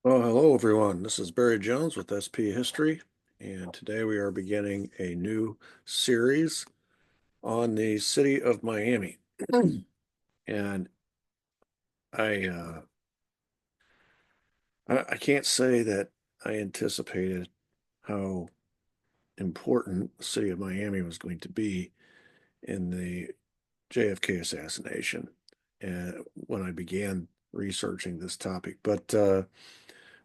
Well, hello everyone. This is Barry Jones with SP History, and today we are beginning a new series on the city of Miami. And I, uh, I can't say that I anticipated how important the city of Miami was going to be in the JFK assassination, and when I began researching this topic, but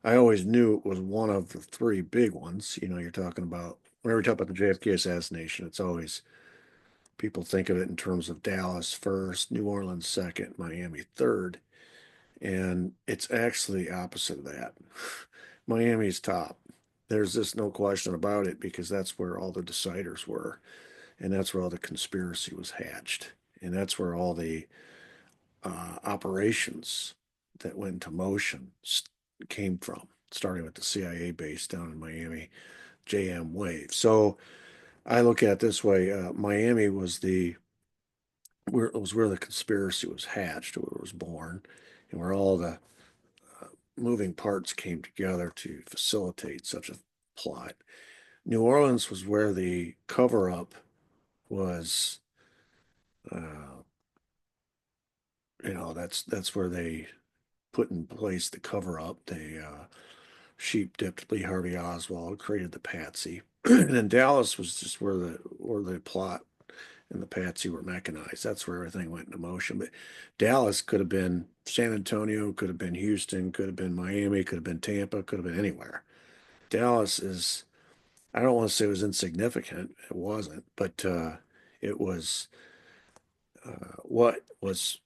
I always knew it was one of the three big ones. You're talking about whenever you talk about the JFK assassination, it's always people think of it in terms of Dallas first, New Orleans second, Miami third, and it's actually opposite of that. Miami's top. There's just no question about it because that's where all the deciders were, and that's where all the conspiracy was hatched, and that's where all the operations that went into motion came from, starting with the CIA base down in Miami, JM Wave. So I look at it this way: Miami was the where it was where the conspiracy was hatched, where it was born, and where all the moving parts came together to facilitate such a plot. New Orleans was where the cover up was. Uh, that's where they put in place the cover up. They sheep dipped Lee Harvey Oswald, created the patsy, and then Dallas was just where the plot and the patsy were mechanized. That's where everything went into motion. But Dallas could have been San Antonio, could have been Houston, could have been Miami, could have been Tampa, could have been anywhere. Dallas is, I don't want to say it was insignificant. It wasn't, but it was what was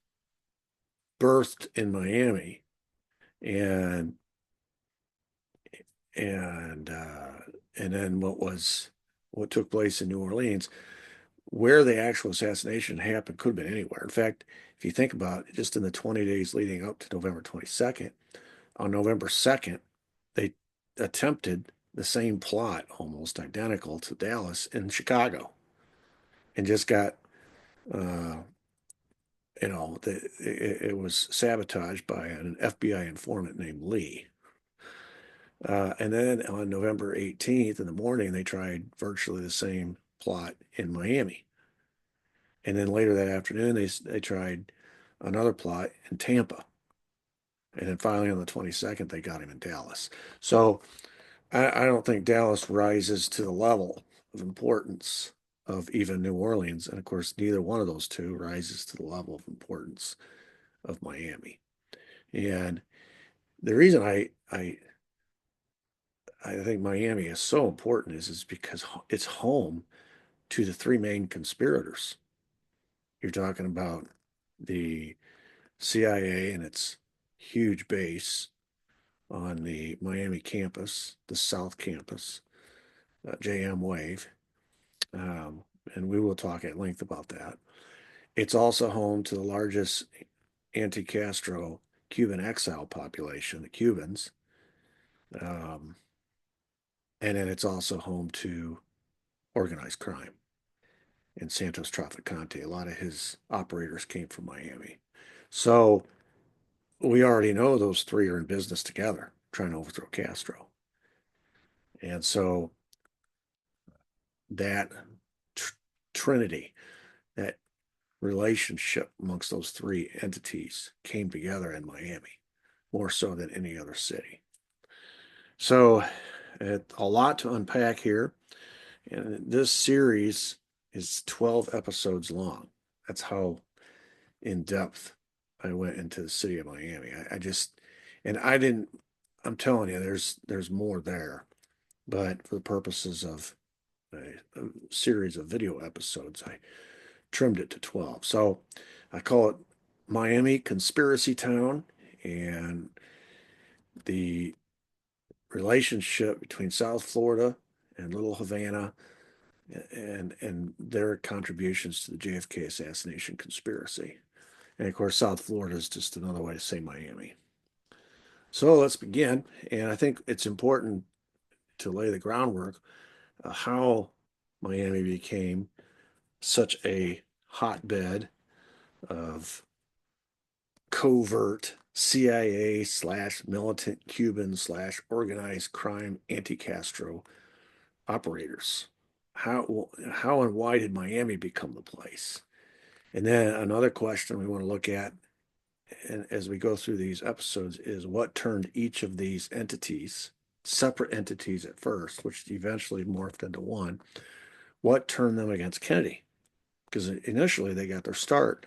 birthed in Miami and and uh, and then what took place in New Orleans, where the actual assassination happened could have been anywhere. In fact, if you think about it, just in the 20 days leading up to November 22nd, on November 2nd, they attempted the same plot, almost identical to Dallas in Chicago, and just got, uh, it was sabotaged by an FBI informant named Lee. And then on November 18th in the morning, they tried virtually the same plot in Miami. And then later that afternoon, they tried another plot in Tampa. And then finally on the 22nd, they got him in Dallas. So I don't think Dallas rises to the level of importance of even New Orleans. And of course, neither one of those two rises to the level of importance of Miami. And the reason I think Miami is so important is because it's home to the three main conspirators. You're talking about the CIA and its huge base on the Miami campus, the South Campus, JM Wave, um, and we will talk at length about that. It's also home to the largest anti-Castro Cuban exile population, the Cubans, um, and then it's also home to organized crime and Santos Traficante. A lot of his operators came from Miami. So we already know those three are in business together, trying to overthrow Castro. And so that tr trinity, that relationship amongst those three entities came together in Miami, more so than any other city. So a lot to unpack here. And this series is 12 episodes long. That's how in depth I went into the city of Miami. I just, and I didn't, I'm telling you, there's more there. But for the purposes of a series of video episodes, I trimmed it to 12. So I call it Miami Conspiracy Town, and the relationship between South Florida and Little Havana and their contributions to the JFK assassination conspiracy. And of course, South Florida is just another way to say Miami. So let's begin. And I think it's important to lay the groundwork of how Miami became such a hotbed of covert CIA / militant Cuban / organized crime anti-Castro operators. How and why did Miami become the place? And then another question we want to look at, and as we go through these episodes, is what turned each of these entities, separate entities at first, which eventually morphed into one, what turned them against Kennedy? Because initially they got their start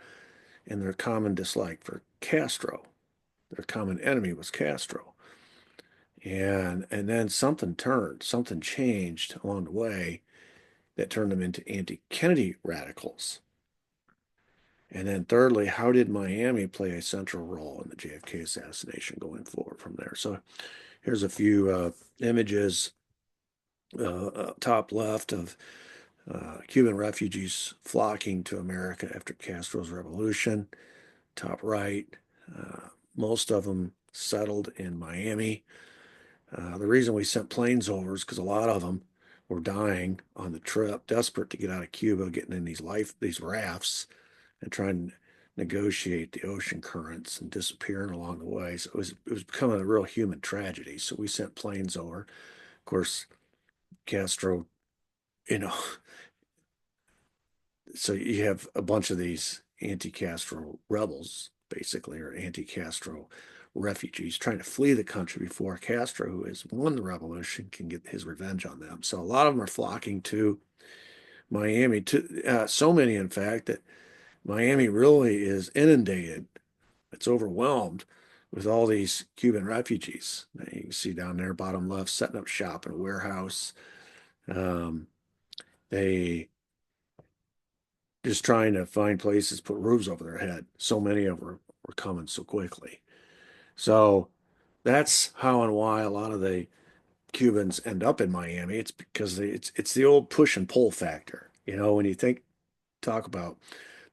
in their common dislike for Castro. Their common enemy was Castro. And then something turned, something changed along the way that turned them into anti-Kennedy radicals. And then thirdly, how did Miami play a central role in the JFK assassination going forward from there? So here's a few images, top left of Cuban refugees flocking to America after Castro's revolution. Top right, most of them settled in Miami. The reason we sent planes over is because a lot of them were dying on the trip, desperate to get out of Cuba, getting in these rafts and trying to negotiate the ocean currents and disappearing along the way. So it was becoming a real human tragedy. So we sent planes over. Of course, Castro, you know, so you have a bunch of these anti-Castro rebels, basically, or anti-Castro refugees trying to flee the country before Castro, who has won the revolution, can get his revenge on them. So a lot of them are flocking to Miami, to so many, in fact, that Miami really is inundated. It's overwhelmed with all these Cuban refugees. You can see down there, bottom left, setting up shop in a warehouse. Um, they just trying to find places to put roofs over their head. So many of them were coming so quickly. So that's how and why a lot of the Cubans end up in Miami. It's because it's the old push and pull factor. You know, when you talk about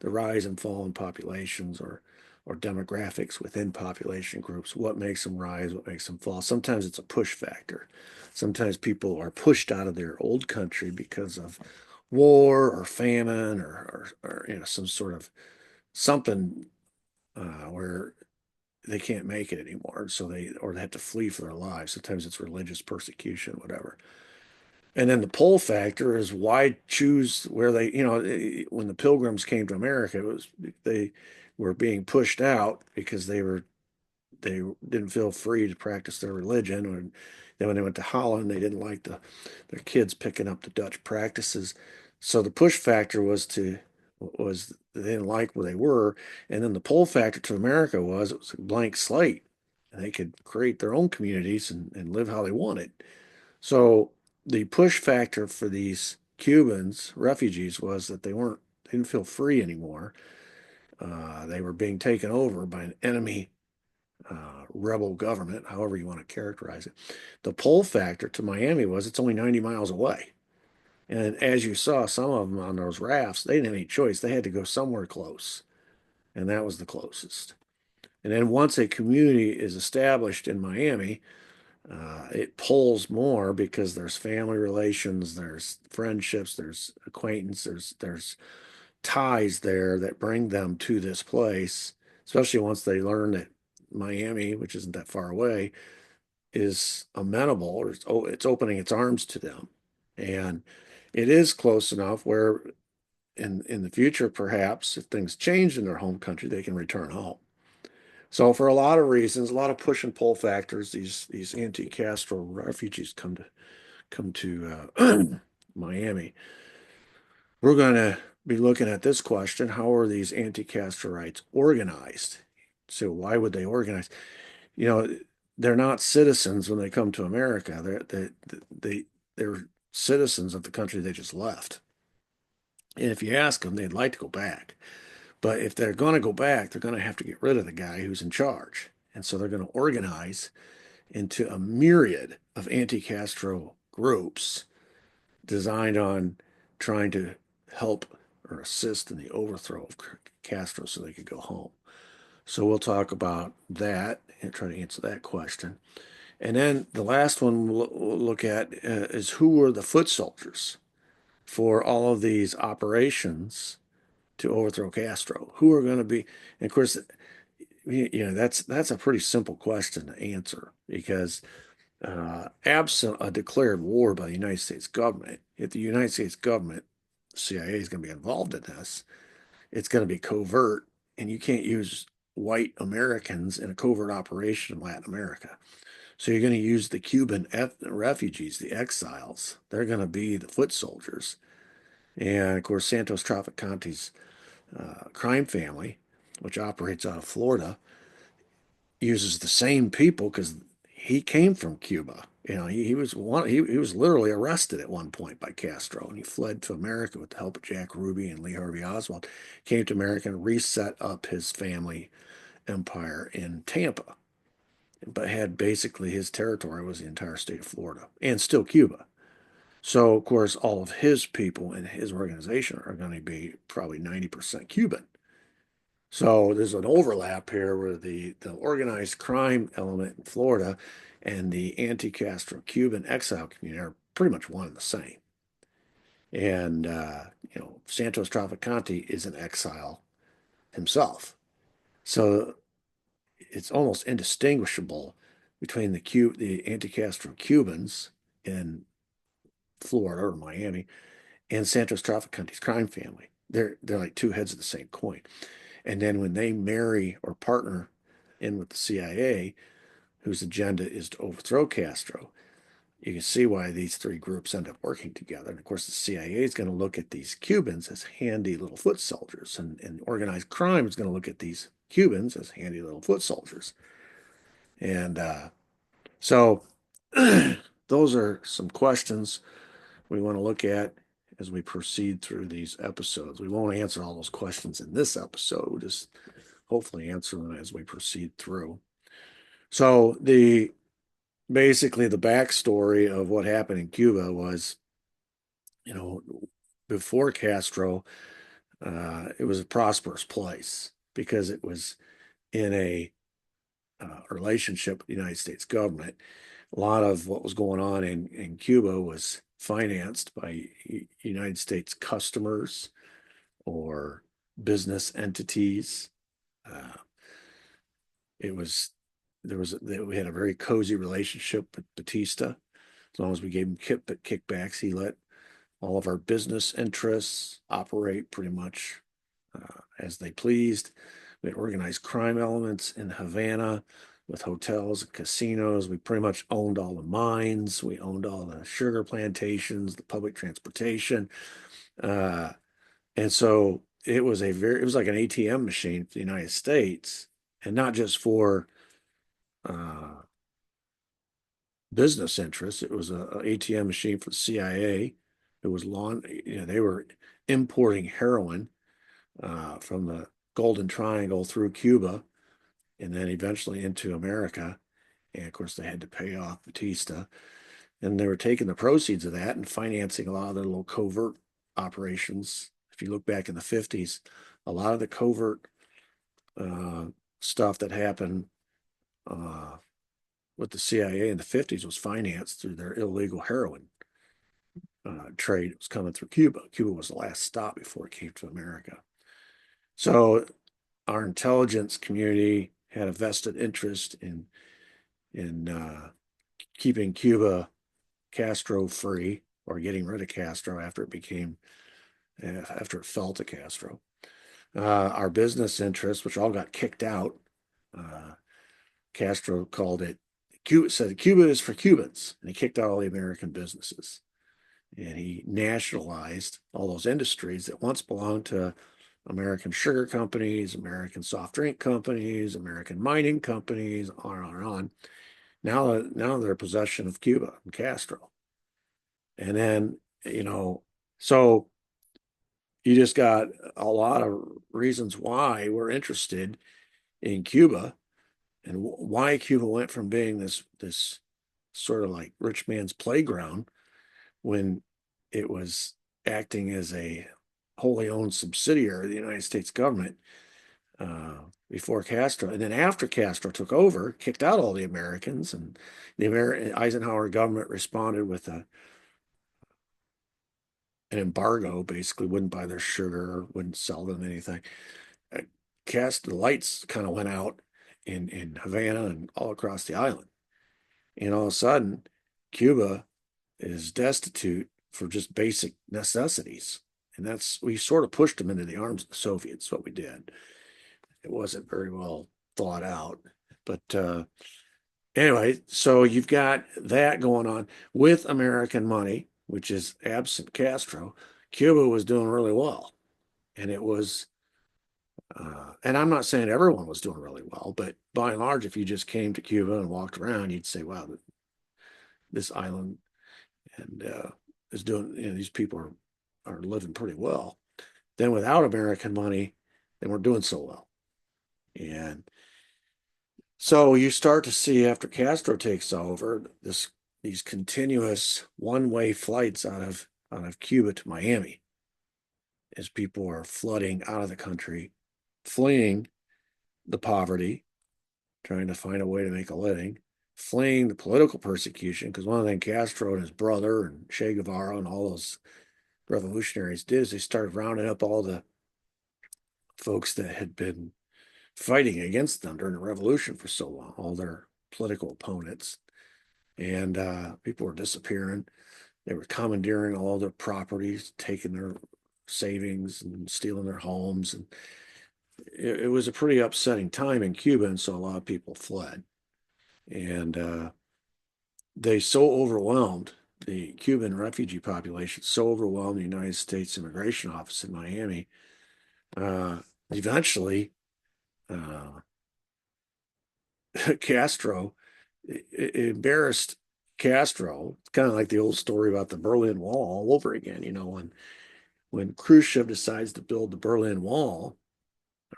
the rise and fall in populations or demographics within population groups, what makes them rise, what makes them fall. Sometimes it's a push factor. Sometimes people are pushed out of their old country because of war or famine or you know some sort of something where they can't make it anymore, so they have to flee for their lives. Sometimes it's religious persecution, whatever. And then the pull factor is why choose where they, you know, when the Pilgrims came to America, it was they were being pushed out because they didn't feel free to practice their religion. And then when they went to Holland, they didn't like their kids picking up the Dutch practices. So the push factor was they didn't like where they were, and then the pull factor to America was it was a blank slate, and they could create their own communities and live how they wanted. So the push factor for these Cubans, refugees, was that they didn't feel free anymore. They were being taken over by an enemy rebel government, however you want to characterize it. The pull factor to Miami was it's only 90 miles away. And as you saw, some of them on those rafts, they didn't have any choice. They had to go somewhere close, and that was the closest. And then once a community is established in Miami, it pulls more because there's family relations, there's friendships, there's acquaintance, there's ties there that bring them to this place, especially once they learn that Miami, which isn't that far away, is amenable or it's opening its arms to them. And it is close enough where in the future, perhaps, if things change in their home country, they can return home. So for a lot of reasons, a lot of push and pull factors, these anti-Castro refugees come to Miami. We're going to be looking at this question: how are these anti-Castroites organized? So why would they organize? You know, they're not citizens when they come to America. They're citizens of the country they just left. And if you ask them, they'd like to go back. But if they're going to go back, they're going to have to get rid of the guy who's in charge. And so they're going to organize into a myriad of anti-Castro groups designed on trying to help or assist in the overthrow of Castro so they could go home. So we'll talk about that and try to answer that question. And then the last one we'll look at is who were the foot soldiers for all of these operations to overthrow Castro? Who are going to be? And of course, that's a pretty simple question to answer because absent a declared war by the United States government, if the United States government, CIA is going to be involved in this, it's going to be covert, and you can't use white Americans in a covert operation in Latin America. So you're going to use the Cuban refugees, the exiles. They're going to be the foot soldiers. And of course, Santos Traficante's crime family, which operates out of Florida, uses the same people because he came from Cuba. He was he was literally arrested at one point by Castro, and he fled to America with the help of Jack Ruby and Lee Harvey Oswald. Came to America and reset up his family empire in Tampa, but had basically his territory was the entire state of Florida and still Cuba. So of course, all of his people in his organization are going to be probably 90% Cuban. So there's an overlap here where the organized crime element in Florida and the anti-Castro Cuban exile community are pretty much one and the same. And Santos Trafficante is an exile himself. So it's almost indistinguishable between the anti-Castro Cubans in Florida or Miami and Santos Traficante's crime family. They're like two heads of the same coin. And then when they marry or partner in with the CIA, whose agenda is to overthrow Castro, you can see why these three groups end up working together. And of course, the CIA is going to look at these Cubans as handy little foot soldiers, and organized crime is going to look at these Cubans as handy little foot soldiers. And so those are some questions we want to look at as we proceed through these episodes. We won't answer all those questions in this episode. We'll just hopefully answer them as we proceed through. So basically the backstory of what happened in Cuba was, before Castro, it was a prosperous place because it was in a relationship with the United States government. A lot of what was going on in Cuba was financed by United States customers or business entities. Uh, it was we had a very cozy relationship with Batista. As long as we gave him kickbacks, he let all of our business interests operate pretty much as they pleased. We had organized crime elements in Havana with hotels and casinos. We pretty much owned all the mines. We owned all the sugar plantations, the public transportation. Uh, and so it was like an ATM machine for the United States, and not just for uh, business interests. It was a ATM machine for the CIA. It was they were importing heroin from the Golden Triangle through Cuba and then eventually into America. And of course, they had to pay off Batista. And they were taking the proceeds of that and financing a lot of their little covert operations. If you look back in the 50s, a lot of the covert stuff that happened with the CIA in the 50s was financed through their illegal heroin trade. It was coming through Cuba. Cuba was the last stop before it came to America. So our intelligence community had a vested interest in keeping Cuba Castro free or getting rid of Castro after it fell to Castro. Our business interests, which all got kicked out, Castro called it Cuba, said Cuba is for Cubans, and he kicked out all the American businesses. And he nationalized all those industries that once belonged to American sugar companies, American soft drink companies, American mining companies, on and on. Now they're possession of Cuba and Castro. And then, so you just got a lot of reasons why we're interested in Cuba and why Cuba went from being this sort of like rich man's playground when it was acting as a wholly owned subsidiary of the United States government before Castro. And then after Castro took over, kicked out all the Americans, and the Eisenhower government responded with an embargo, basically wouldn't buy their sugar, wouldn't sell them anything. The lights kind of went out in Havana and all across the island. And all of a sudden, Cuba is destitute for just basic necessities. And we sort of pushed them into the arms of the Soviets, what we did. It wasn't very well thought out. But anyway, so you've got that going on with American money, which is absent Castro. Cuba was doing really well. And it was, and I'm not saying everyone was doing really well, but by and large, if you just came to Cuba and walked around, you'd say, wow, this island and is doing, these people are living pretty well. Then without American money, they weren't doing so well. And so you start to see after Castro takes over these continuous one-way flights out of Cuba to Miami as people are flooding out of the country, fleeing the poverty, trying to find a way to make a living, fleeing the political persecution. Because one of the things Castro and his brother and Che Guevara and all those revolutionaries did is they started rounding up all the folks that had been fighting against them during the revolution for so long, all their political opponents. And people were disappearing. They were commandeering all their properties, taking their savings and stealing their homes. And it was a pretty upsetting time in Cuba, and so a lot of people fled. And they so overwhelmed the Cuban refugee population, so overwhelmed the United States Immigration Office in Miami. Eventually, Castro, it embarrassed Castro. It's kind of like the old story about the Berlin Wall all over again. When Khrushchev decides to build the Berlin Wall,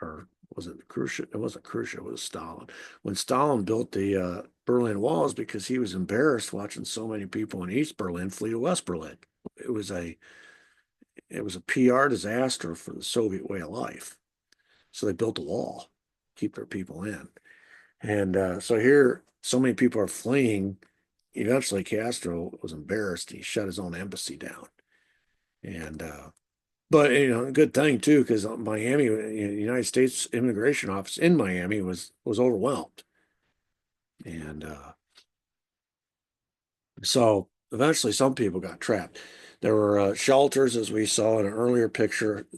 or was it Khrushchev? It wasn't Khrushchev, it was Stalin. When Stalin built the Berlin Wall, is because he was embarrassed watching so many people in East Berlin flee to West Berlin. It was a PR disaster for the Soviet way of life. So they built a wall, keep their people in. And so here, so many people are fleeing. Eventually, Castro was embarrassed. He shut his own embassy down. And but a good thing too, because Miami, the United States Immigration Office in Miami was overwhelmed. And so eventually, some people got trapped. There were shelters, as we saw in an earlier picture,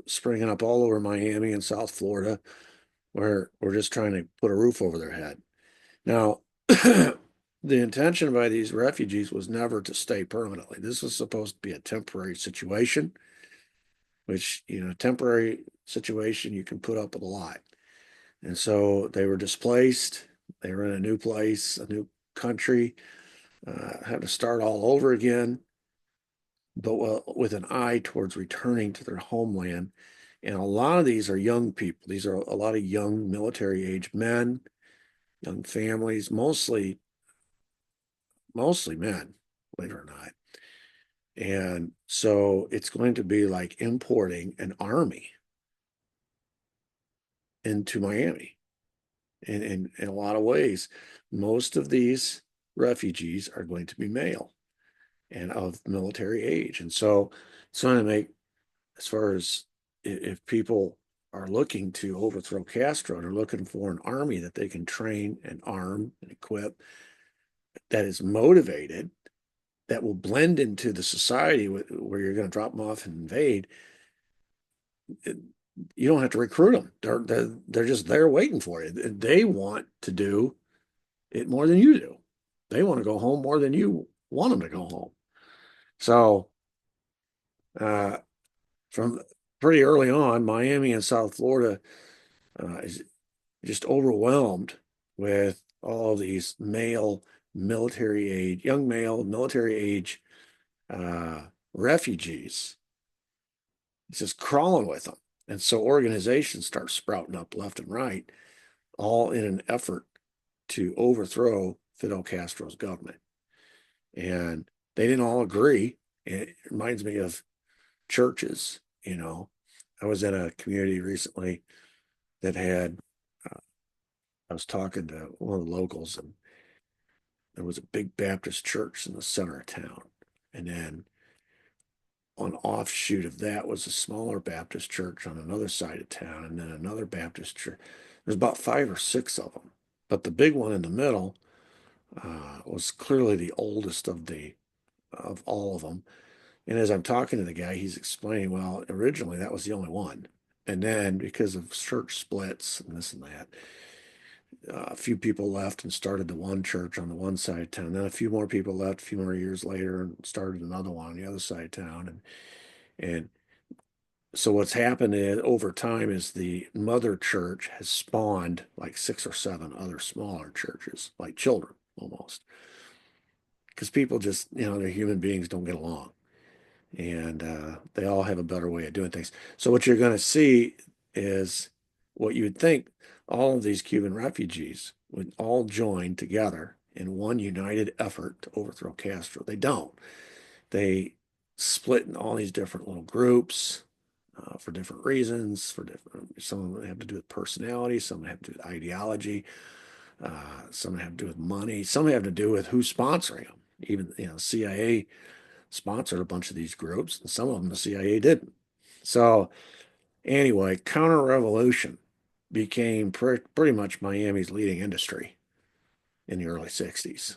springing up all over Miami and South Florida, where we're just trying to put a roof over their head. Now, the intention by these refugees was never to stay permanently. This was supposed to be a temporary situation, which, temporary situation you can put up with a lot. And so they were displaced. They were in a new place, a new country, had to start all over again, but with an eye towards returning to their homeland. And a lot of these are young people. These are a lot of young military age men, young families, mostly men, believe it or not. And so it's going to be like importing an army into Miami. And in a lot of ways, most of these refugees are going to be male and of military age. And so it's going to make, as far as if people are looking to overthrow Castro, they're looking for an army that they can train and arm and equip, that is motivated, that will blend into the society where you're going to drop them off and invade. You don't have to recruit them. They're just there waiting for you. They want to do it more than you do. They want to go home more than you want them to go home. So from pretty early on, Miami and South Florida is just overwhelmed with all of these young male military age refugees. It's just crawling with them. And so organizations start sprouting up left and right, all in an effort to overthrow Fidel Castro's government. And they didn't all agree. It reminds me of churches. I was in a community recently that had, I was talking to one of the locals, and there was a big Baptist church in the center of town. And then an offshoot of that was a smaller Baptist church on another side of town, and then another Baptist church. There's about 5 or 6 of them, but the big one in the middle was clearly the oldest of all of them. And as I'm talking to the guy, he's explaining, well, originally that was the only one. And then because of church splits and this and that, a few people left and started the one church on the one side of town. Then a few more people left a few more years later and started another one on the other side of town. And so what's happened is over time is the mother church has spawned like 6 or 7 other smaller churches, like children almost. Because people just, they're human beings, don't get along. And they all have a better way of doing things. So what you're going to see is what you would think all of these Cuban refugees would all join together in one united effort to overthrow Castro. They don't. They split in all these different little groups for different reasons. Some of them have to do with personality, some have to do with ideology, some have to do with money, some have to do with who's sponsoring them. Even CIA sponsored a bunch of these groups, and some of them the CIA didn't. So anyway, counter-revolution became pretty much Miami's leading industry in the early 60s.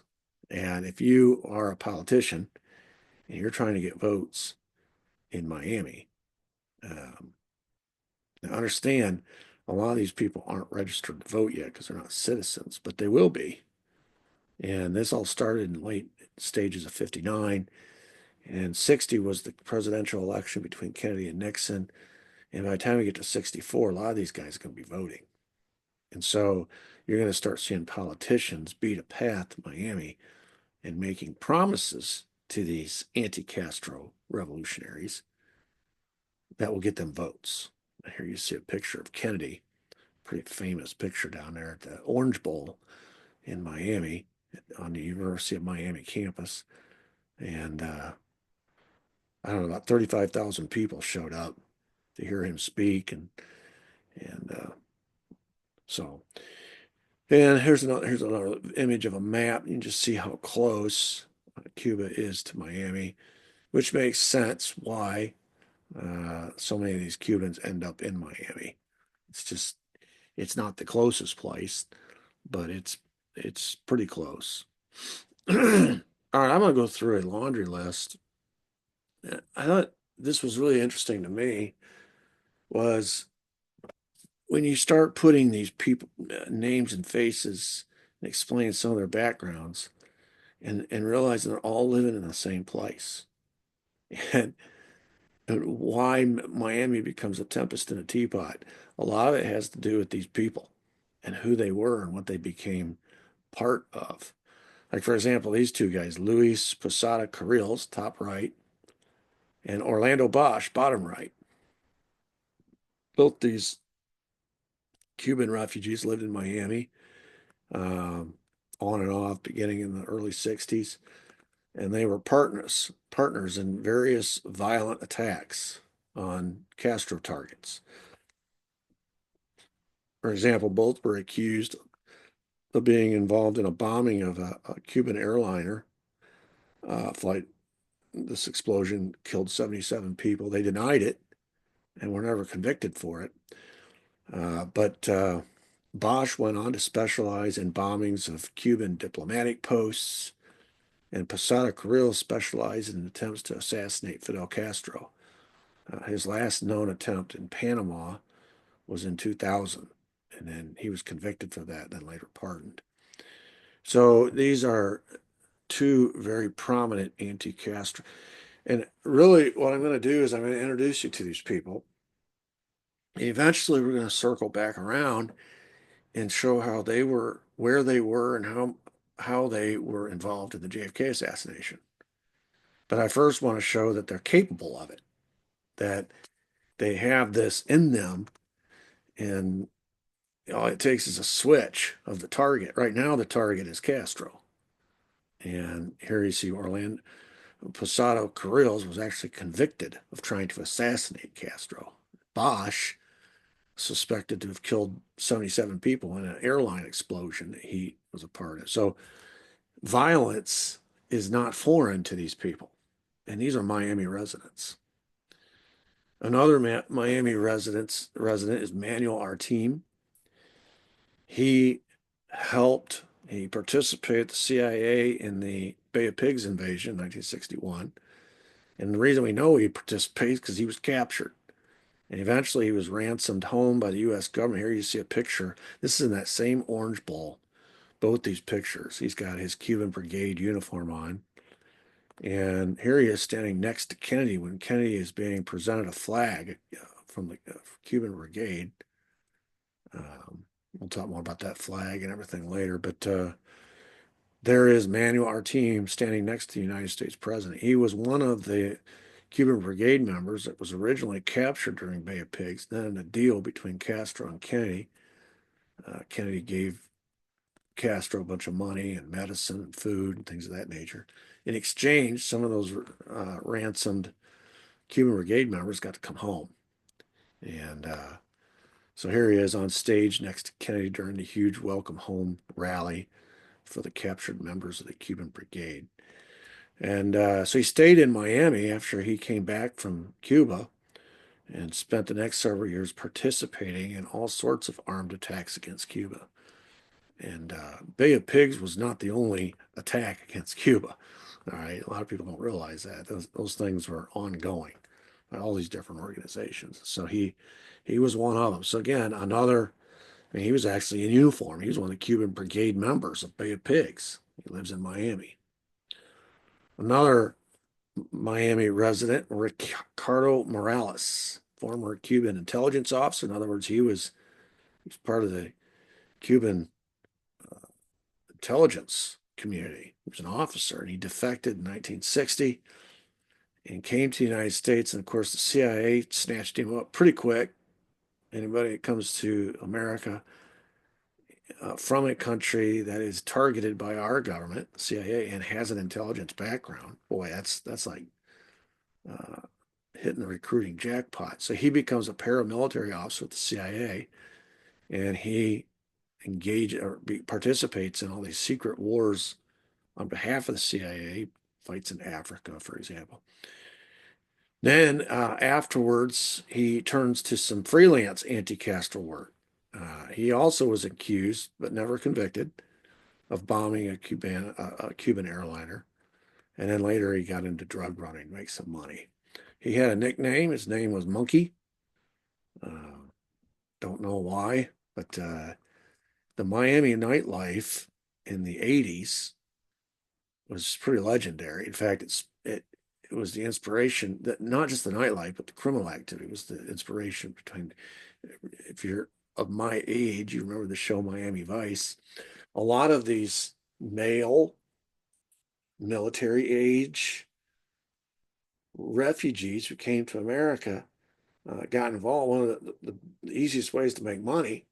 And if you are a politician and you're trying to get votes in Miami, um, now understand a lot of these people aren't registered to vote yet because they're not citizens, but they will be. And this all started in late stages of 59. And 60 was the presidential election between Kennedy and Nixon. And by the time we get to 64, a lot of these guys are going to be voting. And so you're going to start seeing politicians beat a path to Miami and making promises to these anti-Castro revolutionaries that will get them votes. Here you see a picture of Kennedy, pretty famous picture down there at the Orange Bowl in Miami on the University of Miami campus. And I don't know, about 35,000 people showed up to hear him speak. And so, and here's another image of a map. You can just see how close Cuba is to Miami, which makes sense why so many of these Cubans end up in Miami. It's not the closest place, but it's pretty close. All right, I'm gonna go through a laundry list. I thought this was really interesting to me was when you start putting these people names and faces and explaining some of their backgrounds and realizing they're all living in the same place. And, and why Miami becomes a tempest in a teapot. A lot of it has to do with these people and who they were and what they became part of. Like, for example, these two guys, Luis Posada Carriles, top right, and Orlando Bosch, bottom right. Both these Cuban refugees lived in Miami, um, on and off, beginning in the early 60s. And they were partners in various violent attacks on Castro targets. For example, both were accused of being involved in a bombing of a Cuban airliner flight. This explosion killed 77 people. They denied it and were never convicted for it. But Bosch went on to specialize in bombings of Cuban diplomatic posts, and Posada Carril specialized in attempts to assassinate Fidel Castro. His last known attempt in Panama was in 2000, and then he was convicted for that, then later pardoned. So these are two very prominent anti-Castro. And really, what I'm going to do is I'm going to introduce you to these people. Eventually, we're going to circle back around and show how they were, where they were, and how they were involved in the JFK assassination. But I first want to show that they're capable of it, that they have this in them, and all it takes is a switch of the target. Right now, the target is Castro. And here you see Orlando Posada Carriles was actually convicted of trying to assassinate Castro. Bosch, suspected to have killed 77 people in an airline explosion that he was a part of. So violence is not foreign to these people. And these are Miami residents. Another Miami resident is Manuel Artim. He he participated, the CIA, in the Bay of Pigs invasion in 1961. And the reason we know he participated is because he was captured. And eventually he was ransomed home by the U.S. government. Here you see a picture. This is in that same Orange Bowl, both these pictures. He's got his Cuban Brigade uniform on. And here he is standing next to Kennedy when Kennedy is being presented a flag from the Cuban Brigade. We'll talk more about that flag and everything later. But there is Manuel, our team, standing next to the United States president. He was one of the Cuban Brigade members that was originally captured during Bay of Pigs. Then in a deal between Castro and Kennedy, Kennedy gave Castro a bunch of money and medicine and food and things of that nature. In exchange, some of those ransomed Cuban Brigade members got to come home. And so here he is on stage next to Kennedy during the huge welcome home rally for the captured members of the Cuban Brigade. And so he stayed in Miami after he came back from Cuba and spent the next several years participating in all sorts of armed attacks against Cuba. And Bay of Pigs was not the only attack against Cuba. All right, a lot of people don't realize that those things were ongoing by all these different organizations. So he was one of them. So again, another. I mean, he was actually in uniform. He was one of the Cuban Brigade members of Bay of Pigs. He lives in Miami. Another Miami resident, Ricardo Morales, former Cuban intelligence officer. In other words, he was part of the Cuban intelligence community. He was an officer, and he defected in 1960 and came to the United States. And of course, the CIA snatched him up pretty quick. Anybody that comes to America from a country that is targeted by our government, the CIA, and has an intelligence background, boy, that's like uh, hitting the recruiting jackpot. So he becomes a paramilitary officer with the CIA, and he participates in all these secret wars on behalf of the CIA, fights in Africa, for example. Then afterwards, he turns to some freelance anti-Castro work. He also was accused, but never convicted, of bombing a Cuban airliner. And then later he got into drug running, make some money. He had a nickname. His name was Monkey. Don't know why, but the Miami nightlife in the 80s was pretty legendary. In fact, it was the inspiration that not just the nightlife, but the criminal activity was the inspiration between. If you're of my age, you remember the show Miami Vice. A lot of these male military age refugees who came to America got involved. One of the easiest ways to make money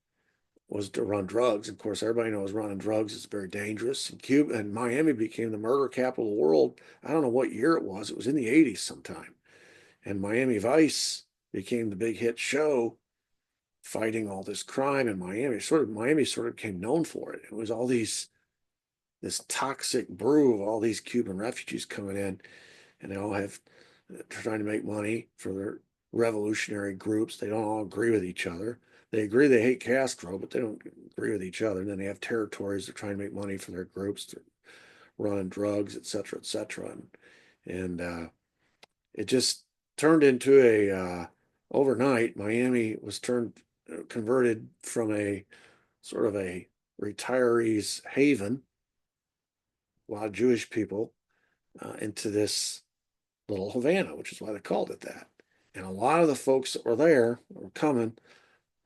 was to run drugs. Of course, everybody knows running drugs is very dangerous. And Cuba and Miami became the murder capital of the world. I don't know what year it was. It was in the 80s sometime. And Miami Vice became the big hit show fighting all this crime in Miami. Miami sort of became known for it. It was all this toxic brew of all these Cuban refugees coming in, and they all have trying to make money for their revolutionary groups. They don't all agree with each other. They agree they hate Castro, but they don't agree with each other. And then they have territories that try to make money for their groups. They're running drugs, et cetera, et cetera. And it just turned into overnight, Miami was converted from a sort of a retirees haven, a lot of Jewish people, into this Little Havana, which is why they called it that. And a lot of the folks that were there were coming.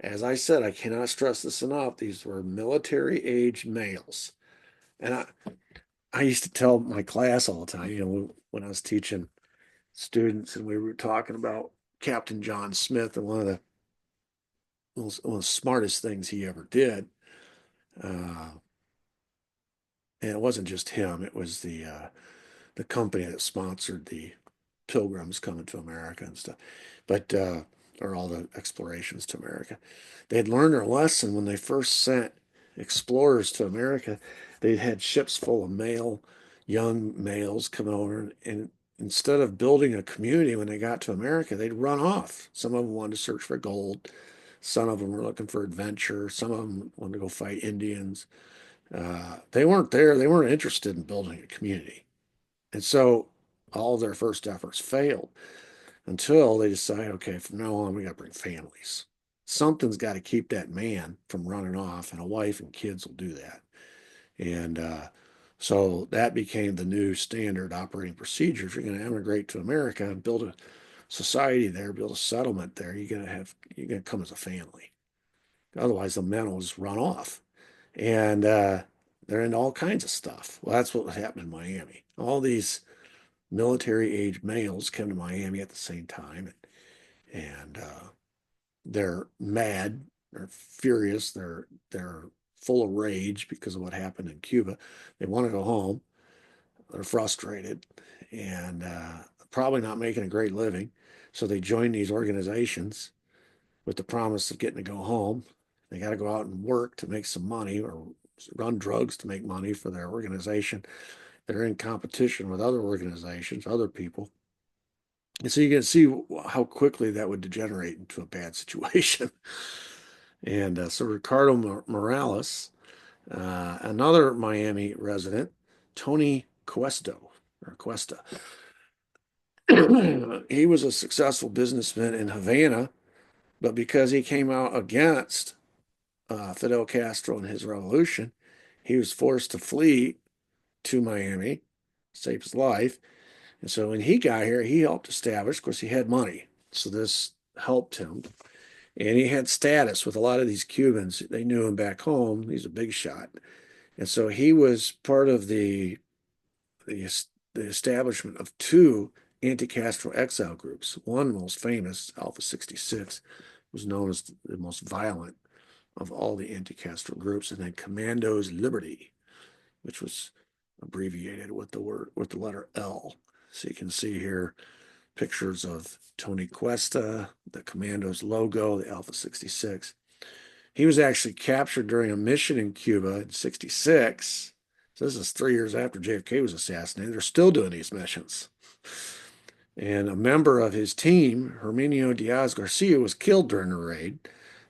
As I said, I cannot stress this enough. These were military age males. And I used to tell my class all the time, when I was teaching students and we were talking about Captain John Smith and one of the smartest things he ever did. And it wasn't just him, it was the company that sponsored the pilgrims coming to America and stuff, but or all the explorations to America. They had learned their lesson when they first sent explorers to America. They had ships full of young males coming over, and instead of building a community when they got to America, they'd run off. Some of them wanted to search for gold. Some of them were looking for adventure. Some of them wanted to go fight Indians. They weren't there. They weren't interested in building a community. And so all their first efforts failed until they decide, okay, from now on, we got to bring families. Something's got to keep that man from running off, and a wife and kids will do that. And so that became the new standard operating procedure. If you're going to emigrate to America and build a society there, build a settlement there, you're going to come as a family. Otherwise, the men will just run off. And they're into all kinds of stuff. Well, that's what happened in Miami. All these military age males come to Miami at the same time, and they're mad, they're furious, they're full of rage because of what happened in Cuba. They want to go home. They're frustrated and probably not making a great living. So they join these organizations with the promise of getting to go home. They got to go out and work to make some money or run drugs to make money for their organization. They're in competition with other organizations, other people. And so you can see how quickly that would degenerate into a bad situation. And so Ricardo Morales, another Miami resident, Tony Cuesta, he was a successful businessman in Havana, but because he came out against Fidel Castro and his revolution, he was forced to flee to Miami, save his life. And so when he got here, he helped establish, of course, he had money. So this helped him. And he had status with a lot of these Cubans. They knew him back home. He's a big shot. And so he was part of the, the establishment of two anti-Castro exile groups. One most famous, Alpha 66, was known as the most violent of all the anti-Castro groups. And then Commandos Liberty, which was abbreviated with the letter L. So you can see here pictures of Tony Cuesta, the Commandos logo, the Alpha 66. He was actually captured during a mission in Cuba in 66. So this is 3 years after JFK was assassinated. They're still doing these missions. And a member of his team, Herminio Diaz Garcia, was killed during the raid.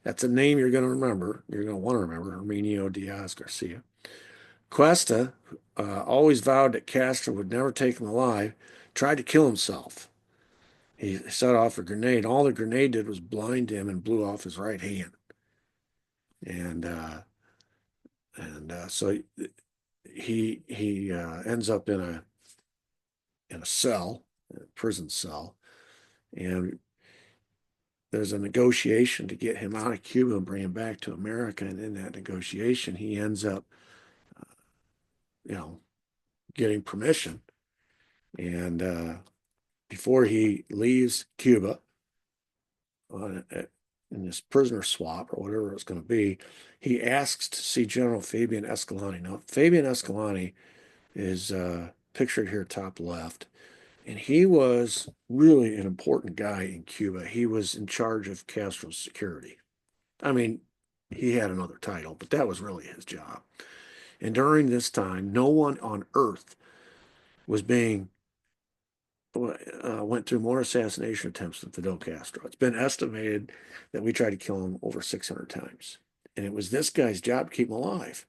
That's a name you're going to remember. You're going to want to remember Herminio Diaz Garcia. Cuesta always vowed that Castro would never take him alive, tried to kill himself. He set off a grenade. All the grenade did was blind him and blew off his right hand. And so he ends up in a cell, a prison cell, and there's a negotiation to get him out of Cuba and bring him back to America. And in that negotiation, he ends up, you know, getting permission. And before he leaves Cuba in this prisoner swap or whatever it's going to be, he asks to see General Fabian Escalante. Now, Fabian Escalante is pictured here top left, and he was really an important guy in Cuba. He was in charge of Castro's security. I mean, he had another title, but that was really his job. And during this time, no one on earth was being went through more assassination attempts than Fidel Castro. It's been estimated that we tried to kill him over 600 times. And it was this guy's job to keep him alive.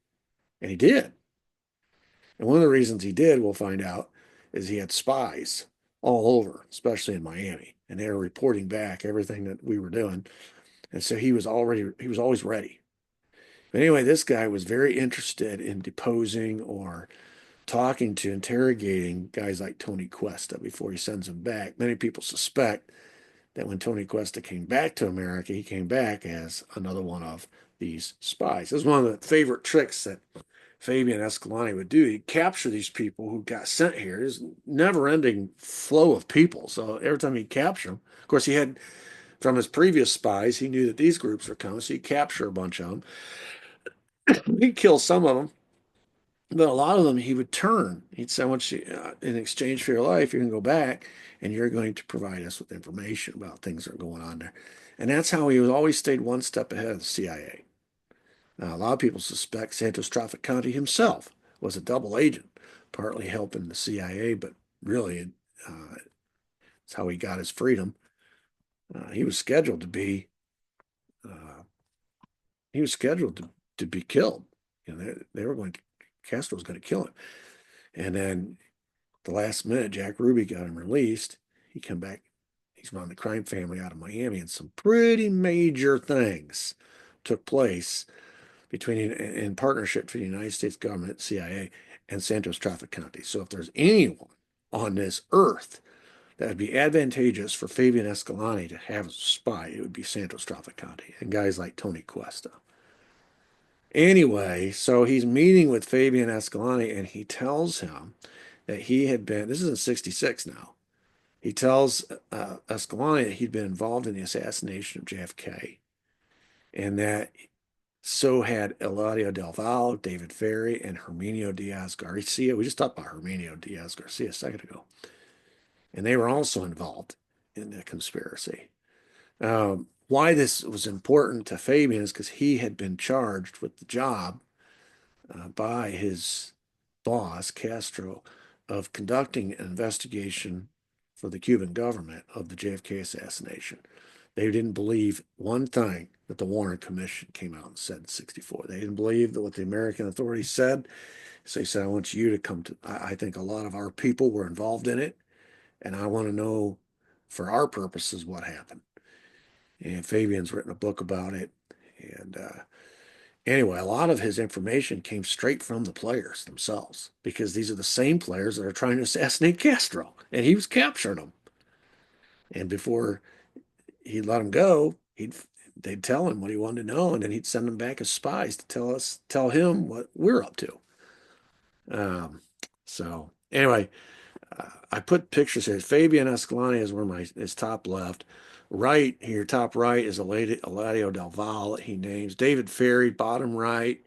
And he did. And one of the reasons he did, we'll find out, is he had spies all over, especially in Miami. And they were reporting back everything that we were doing. And so he was always ready. But anyway, this guy was very interested in deposing or talking to, interrogating guys like Tony Cuesta before he sends them back. Many people suspect that when Tony Cuesta came back to America, he came back as another one of these spies. This is one of the favorite tricks that Fabian Escalante would do. He'd capture these people who got sent here. There's never-ending flow of people. So every time he'd capture them, of course, he had, from his previous spies, he knew that these groups were coming, so he'd capture a bunch of them. He'd kill some of them, but a lot of them he would turn. He'd say, in exchange for your life, you're going to go back and you're going to provide us with information about things that are going on there. And that's how he was always stayed one step ahead of the CIA. Now, a lot of people suspect Santos Trafficante himself was a double agent, partly helping the CIA, but really it's how he got his freedom. He was scheduled to be he was scheduled to be killed. They were going to, Castro was going to kill him. And then the last minute, Jack Ruby got him released. He come back. He's running the crime family out of Miami, and some pretty major things took place in partnership between the United States government, CIA, and Santos Trafficante. So if there's anyone on this earth that would be advantageous for Fabian Escalante to have as a spy, it would be Santos Trafficante and guys like Tony Cuesta. Anyway, so he's meeting with Fabian Escalante, and he tells him that he had been, this is in 66 now, he tells Escalante that he'd been involved in the assassination of JFK, and that so had Eladio del Valle, David Ferry, and Herminio Diaz Garcia. We just talked about Herminio Diaz Garcia a second ago. And they were also involved in the conspiracy. Why this was important to Fabian is because he had been charged with the job by his boss, Castro, of conducting an investigation for the Cuban government of the JFK assassination. They didn't believe one thing that the Warren Commission came out and said in 64. They didn't believe that what the American authorities said. So he said, I want you to come to, I think a lot of our people were involved in it, and I want to know for our purposes what happened. And Fabian's written a book about it. And anyway, a lot of his information came straight from the players themselves, because these are the same players that are trying to assassinate Castro, and he was capturing them. And before he'd let them go, they'd tell him what he wanted to know, and then he'd send them back as spies to tell him what we're up to. So anyway, I put pictures here. Fabian Escalante is where is top left. Right here, top right is Eladio del Valle. He names David Ferry, bottom right,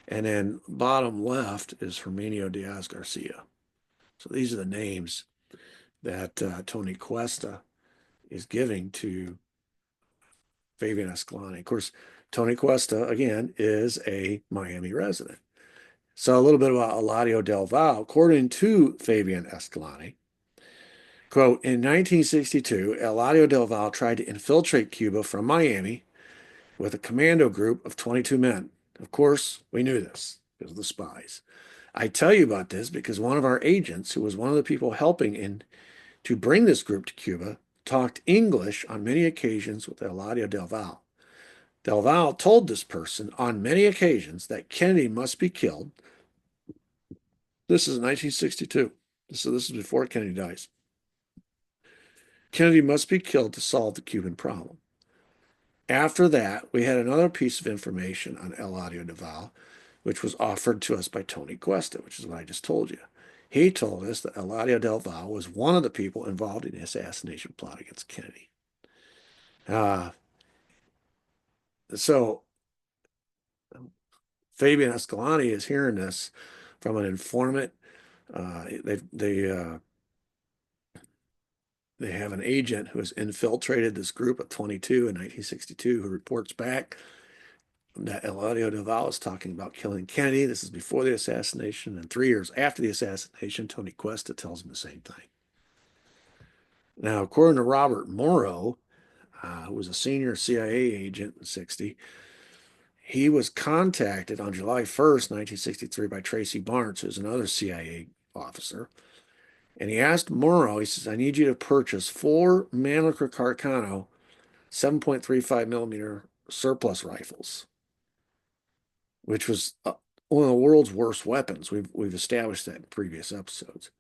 and then bottom left is Herminio Diaz Garcia. So these are the names that Tony Cuesta is giving to Fabian Escalante. Of course, Tony Cuesta, again, is a Miami resident. So a little bit about Eladio del Valle. According to Fabian Escalante, quote, in 1962, Eladio del Valle tried to infiltrate Cuba from Miami with a commando group of 22 men. Of course, we knew this because of the spies. I tell you about this because one of our agents, who was one of the people helping to bring this group to Cuba, talked English on many occasions with Eladio del Valle. Del Valle told this person on many occasions that Kennedy must be killed. This is 1962. This is before Kennedy dies. Kennedy must be killed to solve the Cuban problem. After that, we had another piece of information on Eladio del Valle, which was offered to us by Tony Cuesta, which is what I just told you. He told us that Eladio del Valle was one of the people involved in the assassination plot against Kennedy. So Fabian Escalante is hearing this from an informant. They have an agent who has infiltrated this group of 22 in 1962 who reports back that Eladio del Valle is talking about killing Kennedy. This is before the assassination, and 3 years after the assassination, Tony Cuesta tells him the same thing. Now, according to Robert Morrow, who was a senior CIA agent in 60, he was contacted on July 1st, 1963 by Tracy Barnes, who's another CIA officer. And he asked Morrow, he says, I need you to purchase 4 Mannlicher Carcano 7.35 millimeter surplus rifles, which was one of the world's worst weapons. We've established that in previous episodes.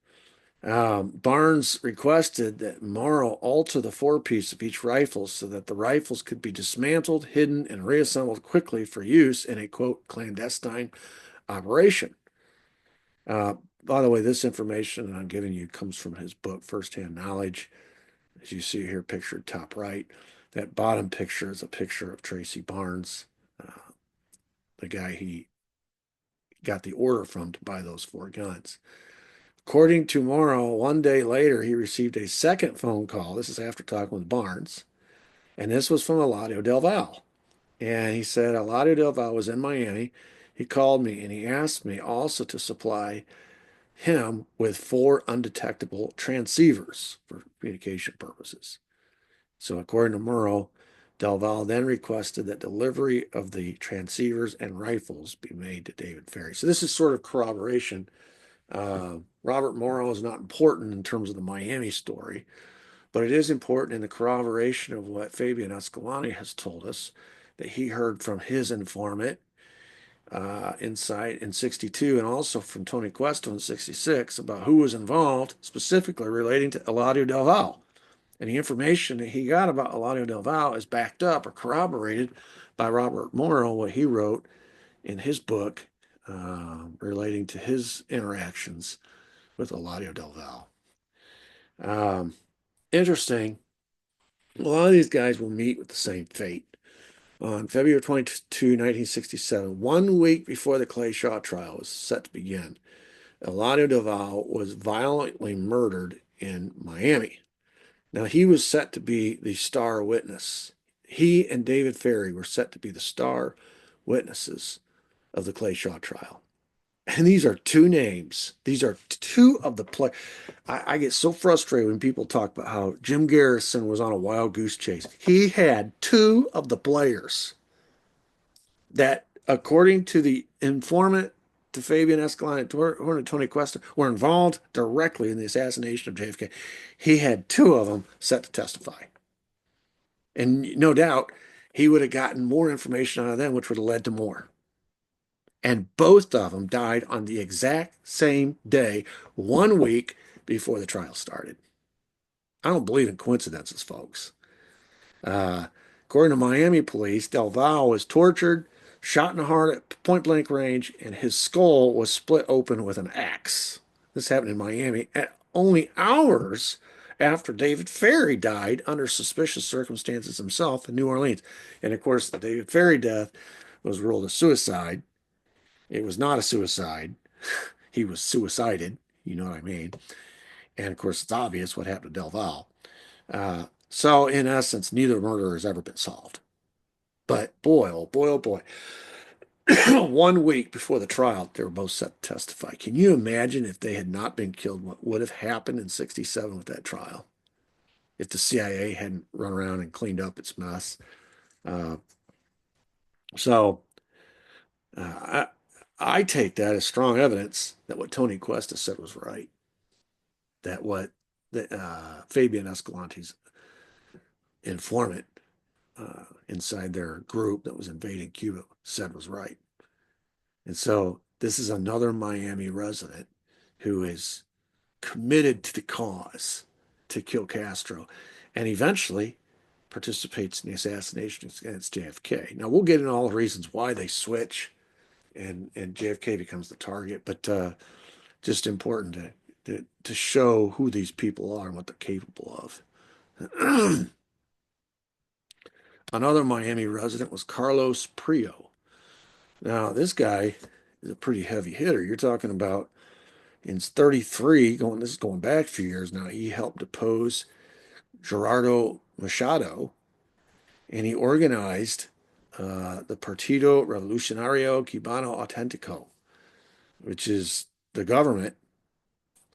Barnes requested that Morrow alter the 4-piece of each rifle so that the rifles could be dismantled, hidden, and reassembled quickly for use in a, quote, clandestine operation. By the way, this information that I'm giving you comes from his book, Firsthand Knowledge. As you see here, pictured top right. That bottom picture is a picture of Tracy Barnes, the guy he got the order from to buy those 4 guns. According to Morrow, 1 day later, he received a second phone call. This is after talking with Barnes. And this was from Eladio del Valle. And he said, Eladio del Valle was in Miami. He called me and he asked me also to supply him with 4 undetectable transceivers for communication purposes. So according to Morrow, Del Valle then requested that delivery of the transceivers and rifles be made to David Ferry. So this is sort of corroboration. Robert Morrow is not important in terms of the Miami story, but it is important in the corroboration of what Fabian Escalante has told us that he heard from his informant inside in 62 and also from Tony Cuesta in 66 about who was involved, specifically relating to Eladio del Valle. And the information that he got about Eladio del Valle is backed up or corroborated by Robert Morrow, what he wrote in his book relating to his interactions with Eladio del Valle. Interesting. A lot of these guys will meet with the same fate. On February 22, 1967, 1 week before the Clay Shaw trial was set to begin, Eladio del Valle was violently murdered in Miami. Now, he was set to be the star witness. He and David Ferry were set to be the star witnesses of the Clay Shaw trial. And these are two names. These are two of the play. I get so frustrated when people talk about how Jim Garrison was on a wild goose chase. He had two of the players that, according to the informant to Fabian Escalante and Tony Cuesta, were involved directly in the assassination of JFK. He had two of them set to testify. And no doubt he would have gotten more information out of them, which would have led to more. And both of them died on the exact same day, 1 week before the trial started. I don't believe in coincidences, folks. According to Miami police, Del Valle was tortured, shot in the heart at point blank range, and his skull was split open with an axe. This happened in Miami at only hours after David Ferry died under suspicious circumstances himself in New Orleans. And of course, the David Ferry death was ruled a suicide. It was not a suicide. He was suicided. You know what I mean? And of course, it's obvious what happened to Del Valle. So, in essence, neither murder has ever been solved. But boy, oh boy, oh boy. 1 week before the trial, they were both set to testify. Can you imagine if they had not been killed, what would have happened in 67 with that trial? If the CIA hadn't run around and cleaned up its mess. Uh, so, I take that as strong evidence that what Tony Cuesta said was right. That what Fabian Escalante's informant inside their group that was invading Cuba said was right. And so this is another Miami resident who is committed to the cause to kill Castro and eventually participates in the assassination against JFK. Now, we'll get into all the reasons why they switch and JFK becomes the target, but just important to show who these people are and what they're capable of. Another Miami resident was Carlos Prio. Now, this guy is a pretty heavy hitter. You're talking about in 33, this is going back a few years now, he helped depose Gerardo Machado, and he organized the Partido Revolucionario Cubano Auténtico, which is the government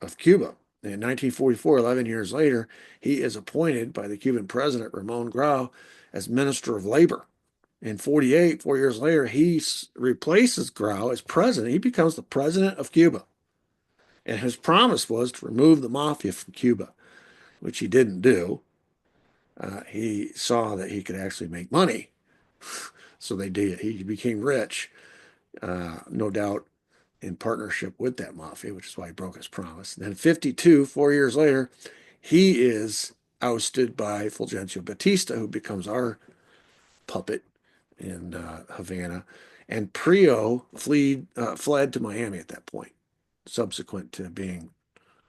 of Cuba. In 1944, 11 years later, he is appointed by the Cuban president, Ramon Grau, as Minister of Labor. In 48, 4 years later, he replaces Grau as president. He becomes the president of Cuba. And his promise was to remove the mafia from Cuba, which he didn't do. He saw that he could actually make money. So they did. He became rich, no doubt, in partnership with that mafia, which is why he broke his promise. And then 52, 4 years later, he is ousted by Fulgencio Batista, who becomes our puppet in Havana. And Prio fled to Miami at that point, subsequent to being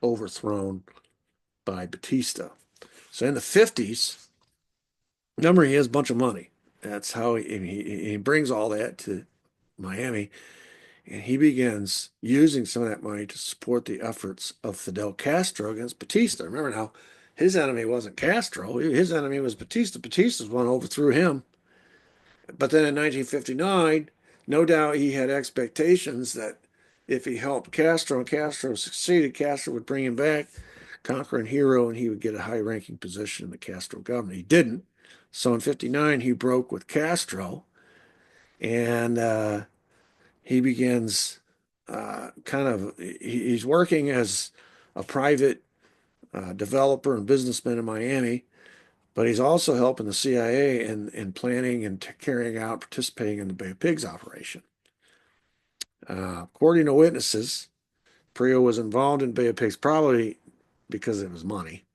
overthrown by Batista. So in the 50s, remember, he has a bunch of money. That's how he brings all that to Miami. And he begins using some of that money to support the efforts of Fidel Castro against Batista. Remember now, his enemy wasn't Castro. His enemy was Batista. Batista's one who overthrew him. But then in 1959, no doubt he had expectations that if he helped Castro and Castro succeeded, Castro would bring him back, conquering hero, and he would get a high-ranking position in the Castro government. He didn't. So in 59, he broke with Castro, and he begins he's working as a private developer and businessman in Miami, but he's also helping the CIA in planning and carrying out, participating in the Bay of Pigs operation. According to witnesses, Prio was involved in Bay of Pigs probably because it was money.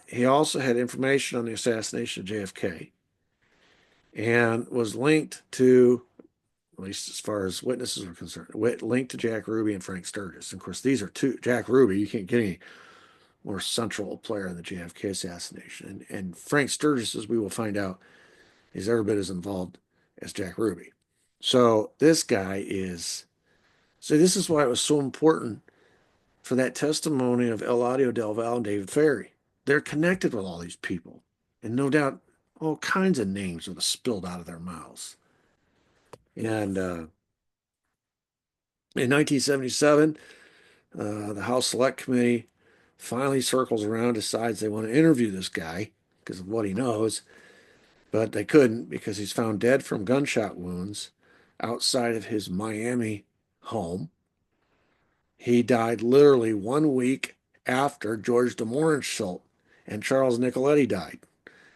He also had information on the assassination of JFK and was linked to, at least as far as witnesses are concerned, linked to Jack Ruby and Frank Sturgis. And of course, these are two. Jack Ruby, you can't get any more central player in the JFK assassination. And Frank Sturgis, as we will find out, is every bit as involved as Jack Ruby. So this guy is. So this is why it was so important for that testimony of Eladio del Valle and David Ferry. They're connected with all these people, and no doubt all kinds of names would have spilled out of their mouths. And in 1977, the House Select Committee finally circles around, decides they want to interview this guy because of what he knows, but they couldn't because he's found dead from gunshot wounds outside of his Miami home. He died literally 1 week after George de Mohrenschildt and Charles Nicoletti died.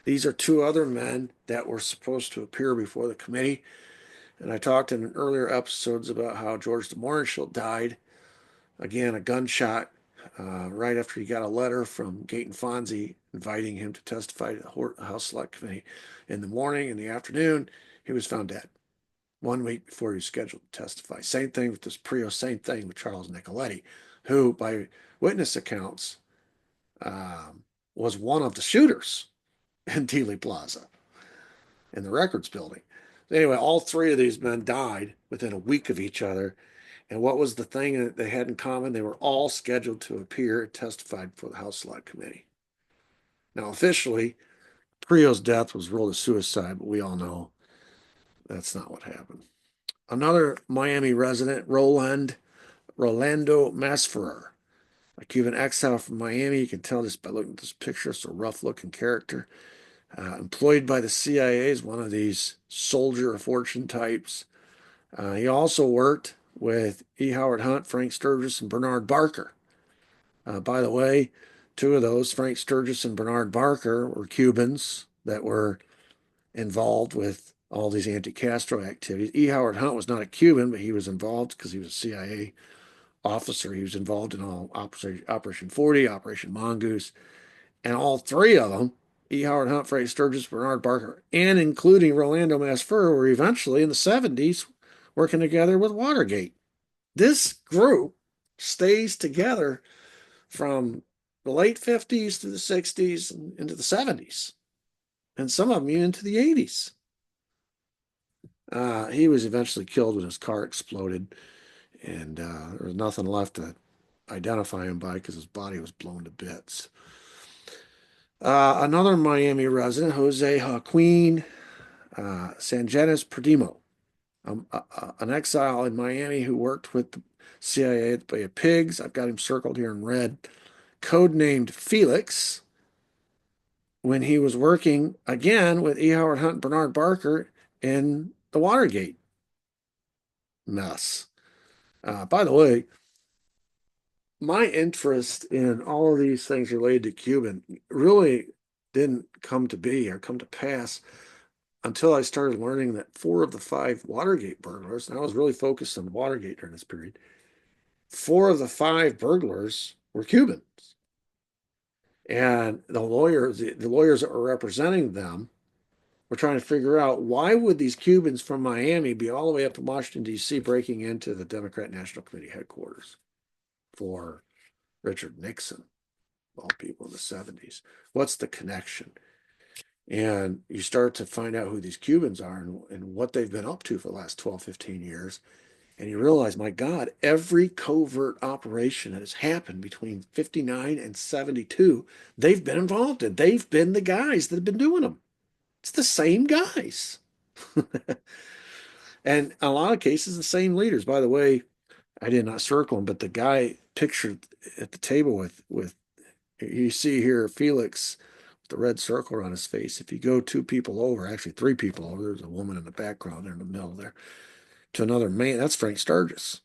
These are two other men that were supposed to appear before the committee. And I talked in earlier episodes about how George de Mohrenschildt died. Again, a gunshot right after he got a letter from Gate and Fonzie inviting him to testify to the House Select Committee. In the morning, in the afternoon, he was found dead. 1 week before he was scheduled to testify. Same thing with this Prio, same thing with Charles Nicoletti, who, by witness accounts, was one of the shooters in Dealey Plaza in the Records Building. Anyway, all three of these men died within a week of each other. And what was the thing that they had in common? They were all scheduled to appear and testify before the House Select Committee. Now, officially, Prio's death was ruled a suicide, but we all know that's not what happened. Another Miami resident, Rolando Masferrer, a Cuban exile from Miami. You can tell this by looking at this picture. It's a rough-looking character. Employed by the CIA as one of these soldier of fortune types. He also worked with E. Howard Hunt, Frank Sturgis, and Bernard Barker. By the way, two of those, Frank Sturgis and Bernard Barker, were Cubans that were involved with all these anti-Castro activities. E. Howard Hunt was not a Cuban, but he was involved because he was a CIA officer. He was involved in all Operation 40, Operation Mongoose, and all three of them, E. Howard Hunt, Frank Sturgis, Bernard Barker, and including Rolando Masferrer, were eventually in the 70s working together with Watergate. This group stays together from the late 50s to the 60s and into the 70s, and some of them even into the 80s. He was eventually killed when his car exploded, and there was nothing left to identify him by because his body was blown to bits. Another Miami resident, Jose Joaquin Sangenes Perdomo, an exile in Miami who worked with the CIA at the Bay of Pigs. I've got him circled here in red. Codenamed Felix, when he was working again with E. Howard Hunt and Bernard Barker in the Watergate mess. By the way, my interest in all of these things related to Cuban really didn't come to be or come to pass until I started learning that 4 of the 5 Watergate burglars, and I was really focused on Watergate during this period, 4 of the 5 burglars were Cubans. And the lawyers that were representing them were trying to figure out why would these Cubans from Miami be all the way up to Washington, D.C., breaking into the Democrat National Committee headquarters for Richard Nixon, of all people in the 70s. What's the connection? And you start to find out who these Cubans are and what they've been up to for the last 12, 15 years. And you realize, my God, every covert operation that has happened between 59 and 72, they've been involved in. They've been the guys that have been doing them. It's the same guys. And in a lot of cases, the same leaders. By the way, I did not circle him, but the guy pictured at the table with you see here Felix the red circle around his face. If you go two people over, actually three people over, there's a woman in the background there in the middle there, to another man, that's Frank Sturgis.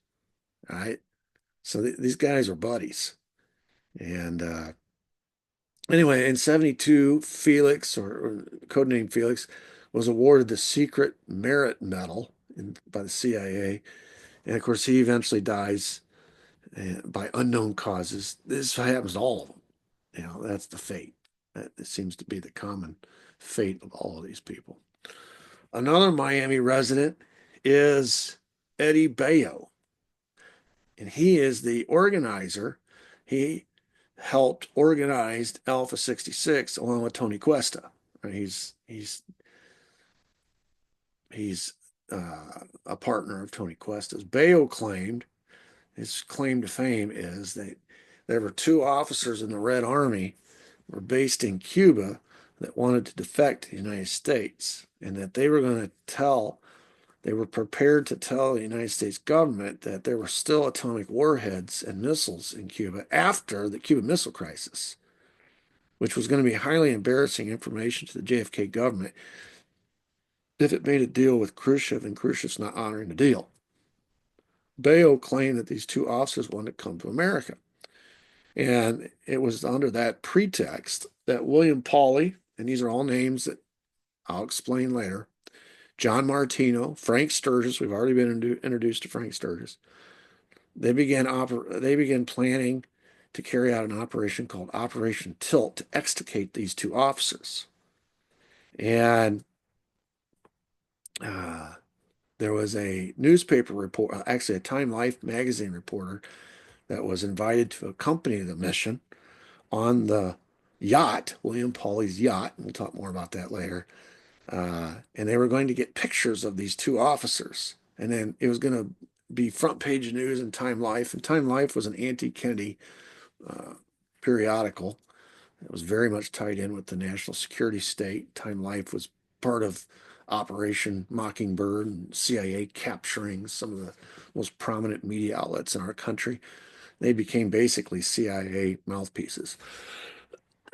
All right. So these guys are buddies. And anyway, in 72, Felix, or codename Felix, was awarded the Secret Merit Medal by the CIA. And of course, he eventually dies by unknown causes. This happens to all of them. You know, that's the fate. That seems to be the common fate of all of these people. Another Miami resident is Eddie Bayo, and he is the organizer. He helped organize Alpha 66 along with Tony Cuesta. He's a partner of Tony Cuesta's. Bayo claimed, his claim to fame is that there were two officers in the Red Army were based in Cuba that wanted to defect to the United States, and that they were prepared to tell the United States government that there were still atomic warheads and missiles in Cuba after the Cuban Missile Crisis, which was going to be highly embarrassing information to the JFK government if it made a deal with Khrushchev and Khrushchev's not honoring the deal. Bayo claimed that these two officers wanted to come to America. And it was under that pretext that William Pauley, and these are all names that I'll explain later, John Martino, Frank Sturgis, we've already been introduced to Frank Sturgis, they began planning to carry out an operation called Operation Tilt to extricate these two officers. And there was a newspaper report, actually a Time Life magazine reporter, that was invited to accompany the mission on the yacht, William Pauley's yacht. We'll talk more about that later. And they were going to get pictures of these two officers. And then it was going to be front page news in Time Life. And Time Life was an anti-Kennedy periodical. It was very much tied in with the national security state. Time Life was part of Operation Mockingbird and CIA capturing some of the most prominent media outlets in our country. They became basically CIA mouthpieces.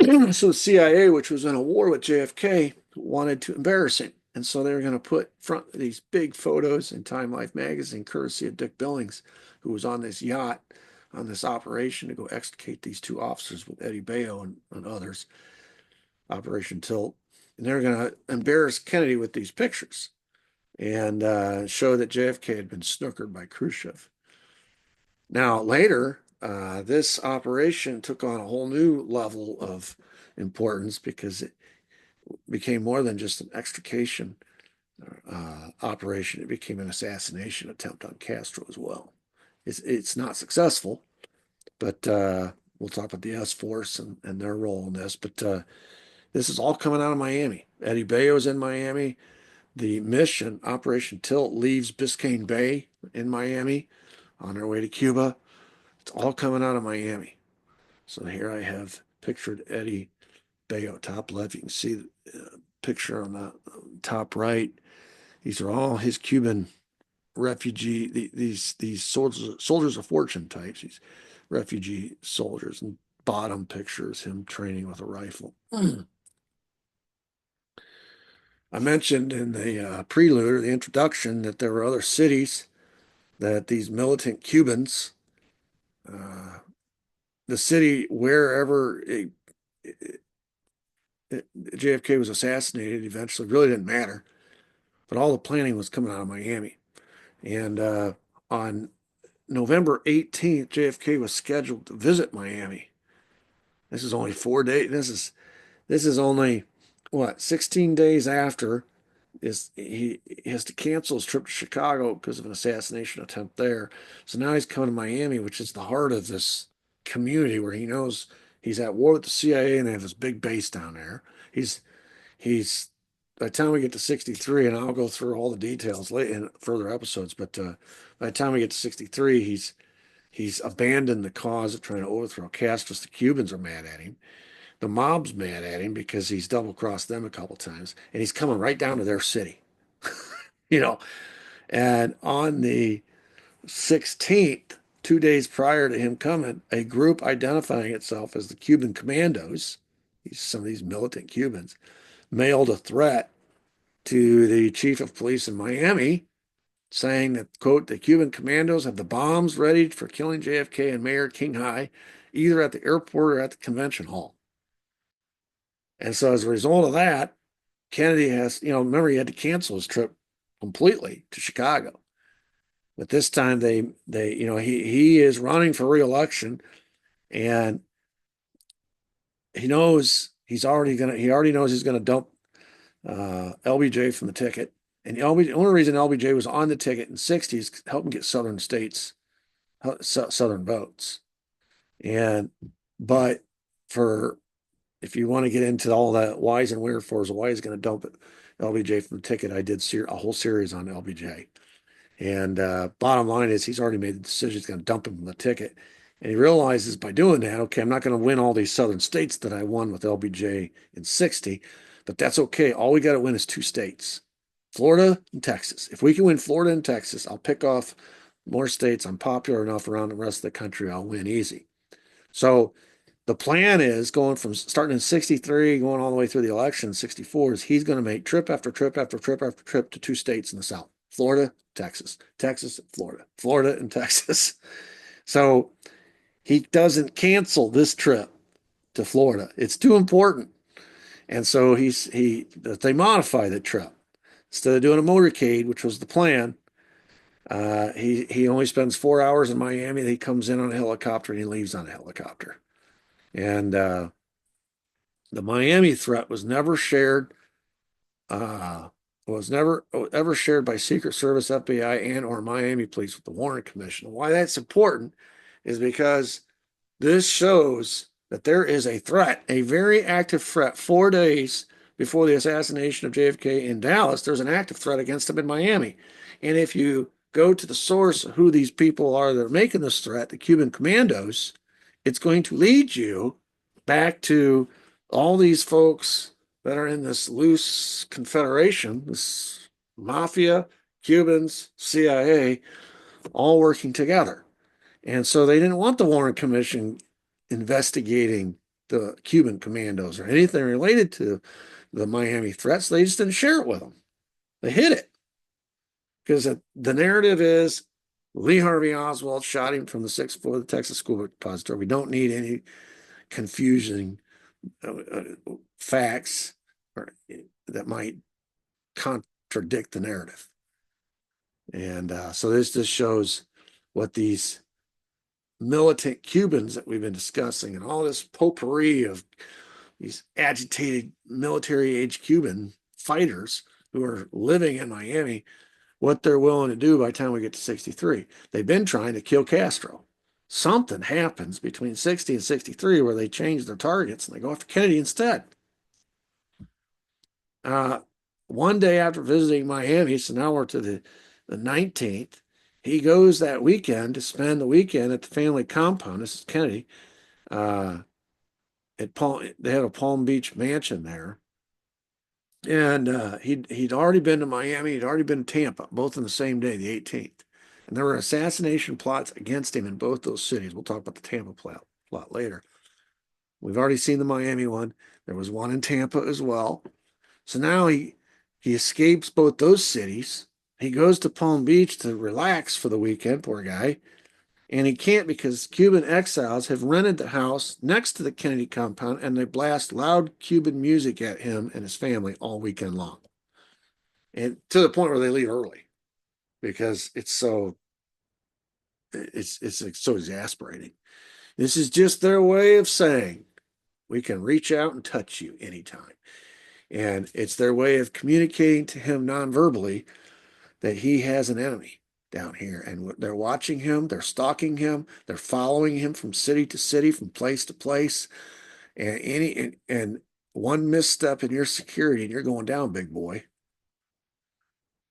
So the CIA, which was in a war with JFK, wanted to embarrass him. And so they were going to put front these big photos in Time Life magazine, courtesy of Dick Billings, who was on this yacht on this operation to go extricate these two officers with Eddie Bayo and others, Operation Tilt. And they were going to embarrass Kennedy with these pictures and show that JFK had been snookered by Khrushchev. Now, later, this operation took on a whole new level of importance because it became more than just an extrication operation. It became an assassination attempt on Castro as well. It's not successful, but we'll talk about the S-Force and their role in this. But this is all coming out of Miami. Eddie Bayo is in Miami. The mission, Operation Tilt, leaves Biscayne Bay in Miami on their way to Cuba. It's all coming out of Miami. So here I have pictured Eddie Bayo, top left. You can see the picture on the top right. These are all his Cuban refugee, these soldiers of fortune types, these refugee soldiers. And bottom picture is him training with a rifle. I mentioned in the prelude or the introduction that there were other cities that these militant Cubans, the city wherever JFK was assassinated eventually really didn't matter, but all the planning was coming out of Miami. And on November 18th, JFK was scheduled to visit Miami. This is only 4 days. This is only what 16 days after he has to cancel his trip to Chicago because of an assassination attempt there. So now he's coming to Miami, which is the heart of this community where he knows he's at war with the CIA and they have this big base down there. He's by the time we get to 63, and I'll go through all the details late in further episodes, but by the time we get to 63, he's abandoned the cause of trying to overthrow Castro. The Cubans are mad at him. The mob's mad at him because he's double-crossed them a couple times, and he's coming right down to their city. you know. And on the 16th, 2 days prior to him coming, a group identifying itself as the Cuban Commandos, some of these militant Cubans, mailed a threat to the chief of police in Miami saying that, quote, the Cuban commandos have the bombs ready for killing JFK and Mayor King High, either at the airport or at the convention hall. And so as a result of that, Kennedy has, remember he had to cancel his trip completely to Chicago. But this time he is running for reelection, and he already knows he's gonna dump LBJ from the ticket. And the only reason LBJ was on the ticket in the 60s helping get southern states, southern votes. But if you want to get into all that whys and wherefores, why he's going to dump LBJ from the ticket, I did a whole series on LBJ. And bottom line is he's already made the decision he's going to dump him from the ticket. And he realizes by doing that, okay, I'm not going to win all these southern states that I won with LBJ in 60, but that's okay. All we got to win is 2 states, Florida and Texas. If we can win Florida and Texas, I'll pick off more states. I'm popular enough around the rest of the country. I'll win easy. So the plan is starting in 63, going all the way through the election in 64, is he's going to make trip after trip after trip after trip to 2 states in the South, Florida, Texas, Texas, Florida, Florida, and Texas. So he doesn't cancel this trip to Florida. It's too important. And so they modify the trip. Instead of doing a motorcade, which was the plan, he only spends 4 hours in Miami. He comes in on a helicopter and he leaves on a helicopter. And the Miami threat was never shared. Was never ever shared by Secret Service, FBI, and or Miami Police with the Warren Commission. Why that's important is because this shows that there is a threat, a very active threat. 4 days before the assassination of JFK in Dallas, there's an active threat against him in Miami. And if you go to the source of who these people are that are making this threat, the Cuban commandos, it's going to lead you back to all these folks that are in this loose confederation, this mafia, Cubans, CIA, all working together. And so they didn't want the Warren Commission investigating the Cuban commandos or anything related to the Miami threats. They just didn't share it with them. They hid it because the narrative is Lee Harvey Oswald shot him from the 6th floor of the Texas School Depository. We don't need any confusing facts that might contradict the narrative. And so this just shows what these militant Cubans that we've been discussing and all this potpourri of these agitated military-age Cuban fighters who are living in Miami, what they're willing to do by the time we get to 63. They've been trying to kill Castro. Something happens between 60 and 63 where they change their targets and they go after Kennedy instead. One day after visiting Miami, so now we're to the 19th, he goes that weekend to spend the weekend at the family compound. This is Kennedy. They have a Palm Beach mansion there. And he'd already been to Miami. He'd already been to Tampa, both on the same day, the 18th. And there were assassination plots against him in both those cities. We'll talk about the Tampa plot later. We've already seen the Miami one. There was one in Tampa as well. So now he escapes both those cities. He goes to Palm Beach to relax for the weekend, poor guy. And he can't because Cuban exiles have rented the house next to the Kennedy compound and they blast loud Cuban music at him and his family all weekend long. And to the point where they leave early because it's so exasperating. This is just their way of saying we can reach out and touch you anytime. And it's their way of communicating to him non-verbally that he has an enemy down here. And they're watching him, they're stalking him, they're following him from city to city, from place to place. And one misstep in your security and you're going down, big boy.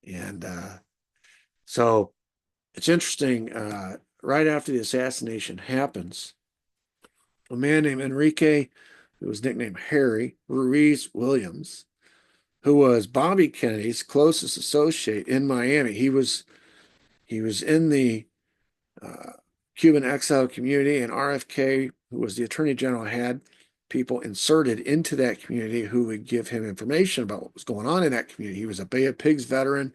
And so it's interesting. Right after the assassination happens, a man named Enrique, who was nicknamed Harry Ruiz Williams, who was Bobby Kennedy's closest associate in Miami. He was in the Cuban exile community, and RFK, who was the attorney general, had people inserted into that community who would give him information about what was going on in that community. He was a Bay of Pigs veteran.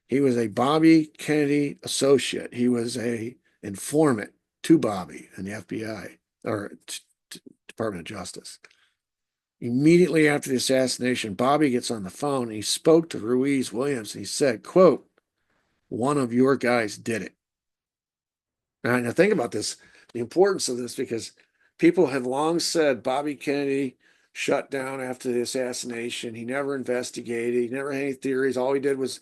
He was a Bobby Kennedy associate. He was a informant to Bobby and the FBI or Department of Justice. Immediately after the assassination, Bobby gets on the phone and he spoke to Ruiz Williams and he said, quote, "One of your guys did it." Now think about this, the importance of this, because people have long said Bobby Kennedy shut down after the assassination. He never investigated. He never had any theories. All he did was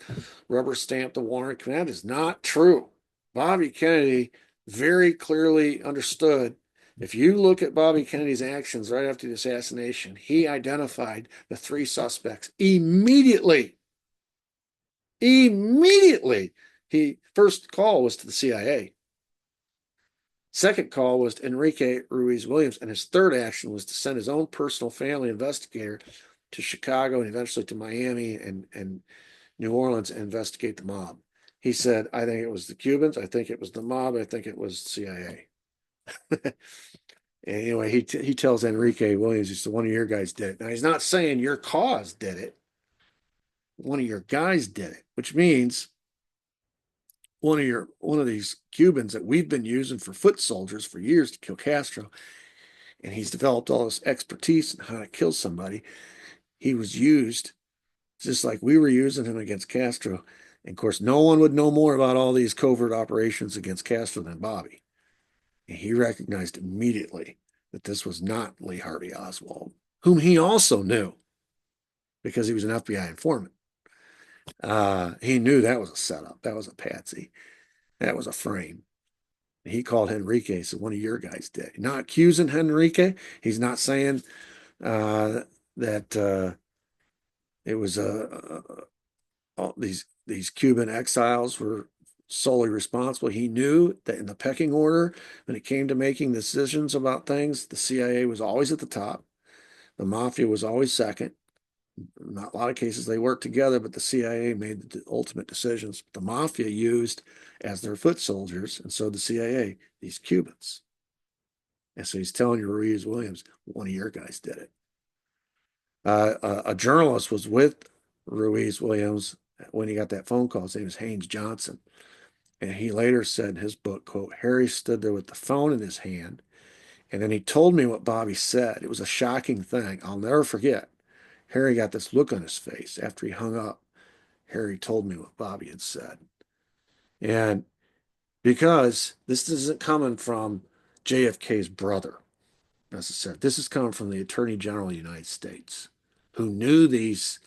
rubber stamp the warrant. That is not true. Bobby Kennedy very clearly understood. If you look at Bobby Kennedy's actions right after the assassination, he identified the three suspects immediately. Immediately. First call was to the CIA. Second call was to Enrique Ruiz Williams, and his third action was to send his own personal family investigator to Chicago and eventually to Miami and New Orleans and investigate the mob. He said, "I think it was the Cubans. I think it was the mob. I think it was the CIA." Anyway, he tells Enrique Williams, he said, "One of your guys did it." Now, he's not saying your cause did it. One of your guys did it, which means one of these Cubans that we've been using for foot soldiers for years to kill Castro, and he's developed all this expertise in how to kill somebody. He was used just like we were using him against Castro. And of course, no one would know more about all these covert operations against Castro than Bobby. And he recognized immediately that this was not Lee Harvey Oswald, whom he also knew because he was an FBI informant. He knew that was a setup. That was a patsy. That was a frame. He called Enrique, so one of your guys did. Not accusing Enrique. He's not saying that it was these Cuban exiles were solely responsible. He knew that in the pecking order, when it came to making decisions about things, the CIA was always at the top. The mafia was always second. Not a lot of cases they worked together, but the CIA made the ultimate decisions. The mafia used as their foot soldiers, and so the CIA, these Cubans. And so he's telling you, Ruiz Williams, one of your guys did it. A journalist was with Ruiz Williams when he got that phone call. His name was Haynes Johnson. And he later said in his book, quote, "Harry stood there with the phone in his hand, and then he told me what Bobby said. It was a shocking thing. I'll never forget. Harry got this look on his face after he hung up. Harry told me what Bobby had said." And because this isn't coming from JFK's brother necessarily, this is coming from the Attorney General of the United States, who knew these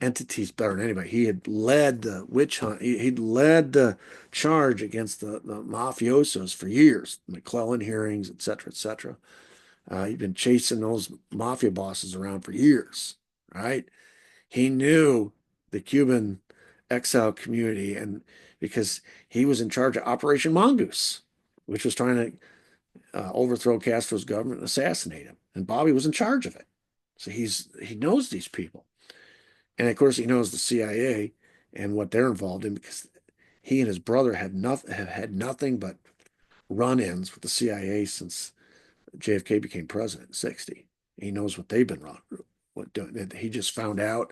entities better than anybody. He had led the witch hunt. He'd led the charge against the mafiosos for years, McClellan hearings, et cetera, et cetera. He'd been chasing those mafia bosses around for years, right? He knew the Cuban exile community, and because he was in charge of Operation Mongoose, which was trying to overthrow Castro's government and assassinate him. And Bobby was in charge of it. So he knows these people. And of course, he knows the CIA and what they're involved in because he and his brother have had nothing but run-ins with the CIA since JFK became president in '60. He knows what they've been doing. He just found out.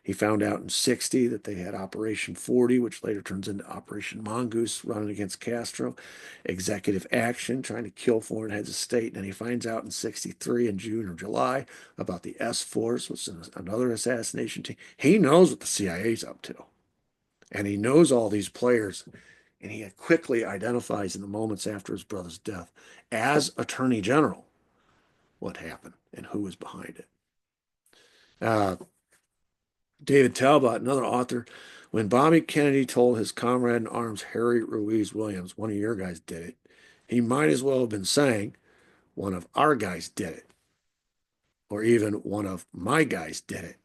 He found out in '60 that they had Operation 40, which later turns into Operation Mongoose, running against Castro, executive action, trying to kill foreign heads of state. And he finds out in '63 in June or July about the S-Force, which is another assassination team. He knows what the CIA's up to. And he knows all these players. And he quickly identifies in the moments after his brother's death as Attorney General what happened and who was behind it. David Talbot, another author, when Bobby Kennedy told his comrade in arms, Harry Ruiz Williams, one of your guys did it, he might as well have been saying, one of our guys did it, or even one of my guys did it.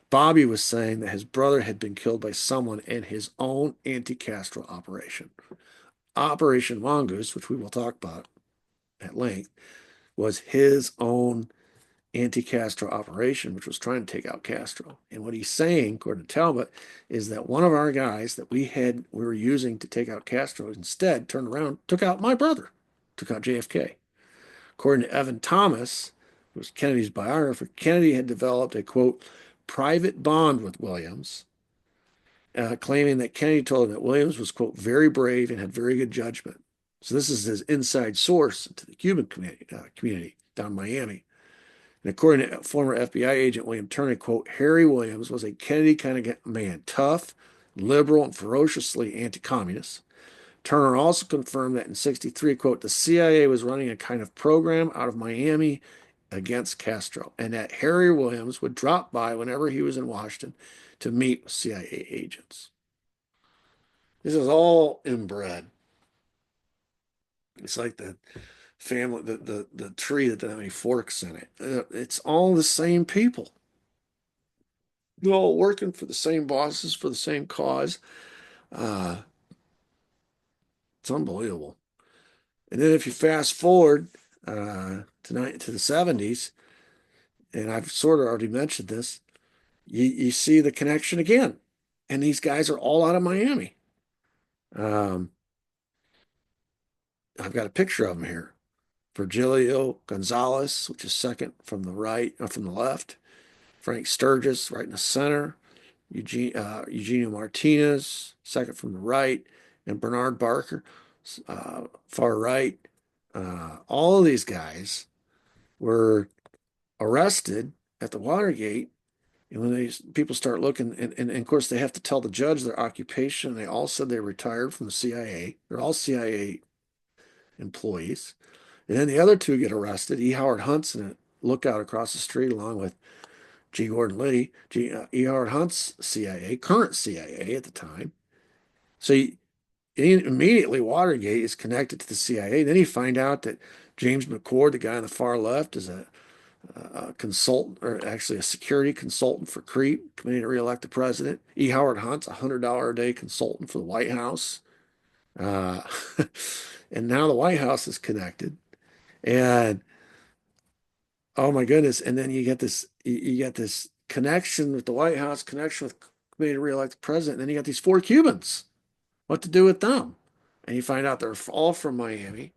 Bobby was saying that his brother had been killed by someone in his own anti-Castro operation. Operation Mongoose, which we will talk about at length, was his own anti-Castro operation, which was trying to take out Castro. And what he's saying, according to Talbot, is that one of our guys that we were using to take out Castro instead turned around, took out my brother, took out JFK. According to Evan Thomas, was Kennedy's biographer, Kennedy had developed a quote, private bond with Williams, claiming that Kennedy told him that Williams was, quote, very brave and had very good judgment. So this is his inside source to the Cuban community down in Miami. And according to former FBI agent William Turner, quote, Harry Williams was a Kennedy kind of man, tough, liberal, and ferociously anti-communist. Turner also confirmed that in 63, quote, the CIA was running a kind of program out of Miami against Castro, and that Harry Williams would drop by whenever he was in Washington to meet with CIA agents. This is all inbred. It's like the family, the tree that doesn't have any forks in it. It's all the same people. They're all working for the same bosses for the same cause. Uh, it's unbelievable. And then if you fast forward to the 70s, and I've sort of already mentioned this, you see the connection again. And these guys are all out of Miami. Um, I've got a picture of them here. Virgilio Gonzalez, which is second from the right, from the left. Frank Sturgis, right in the center. Eugenio Martinez, second from the right. And Bernard Barker, far right. All of these guys were arrested at the Watergate. And when these people start looking, and of course, they have to tell the judge their occupation. They all said they retired from the CIA. They're all CIA employees. And then the other two get arrested. E. Howard Hunt's in a lookout across the street, along with G. Gordon Liddy. E. Howard Hunt's CIA, current CIA at the time. So immediately Watergate is connected to the CIA. Then you find out that James McCord, the guy on the far left, is a consultant, or actually a security consultant for CREEP, Committee to Re-elect the President. E. Howard Hunt's $100 a day consultant for the White House. Uh, and now the White House is connected. And oh my goodness. And then you get this connection with the White House, connection with Committee to Re-elect the President. And then you got these four Cubans. What to do with them? And you find out they're all from Miami.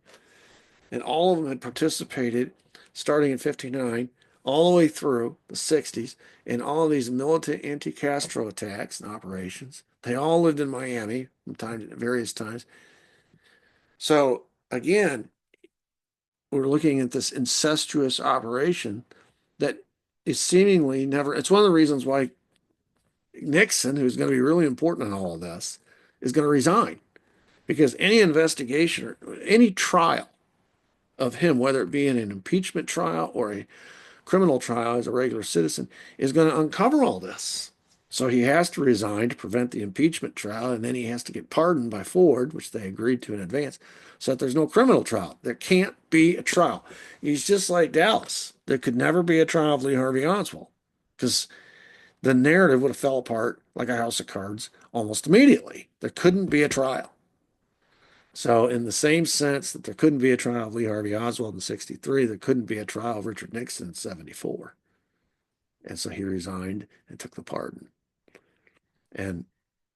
And all of them had participated starting in 59 all the way through the 60s in all of these militant anti-Castro attacks and operations. They all lived in Miami from various times. So again, we're looking at this incestuous operation that is seemingly never, it's one of the reasons why Nixon, who's going to be really important in all of this, is going to resign. Because any investigation or any trial of him, whether it be in an impeachment trial or a criminal trial as a regular citizen, is going to uncover all this. So he has to resign to prevent the impeachment trial, and then he has to get pardoned by Ford, which they agreed to in advance, so that there's no criminal trial. There can't be a trial. He's just like Dallas. There could never be a trial of Lee Harvey Oswald because the narrative would have fell apart like a house of cards almost immediately. There couldn't be a trial. So in the same sense that there couldn't be a trial of Lee Harvey Oswald in 63, there couldn't be a trial of Richard Nixon in 74. And so he resigned and took the pardon. And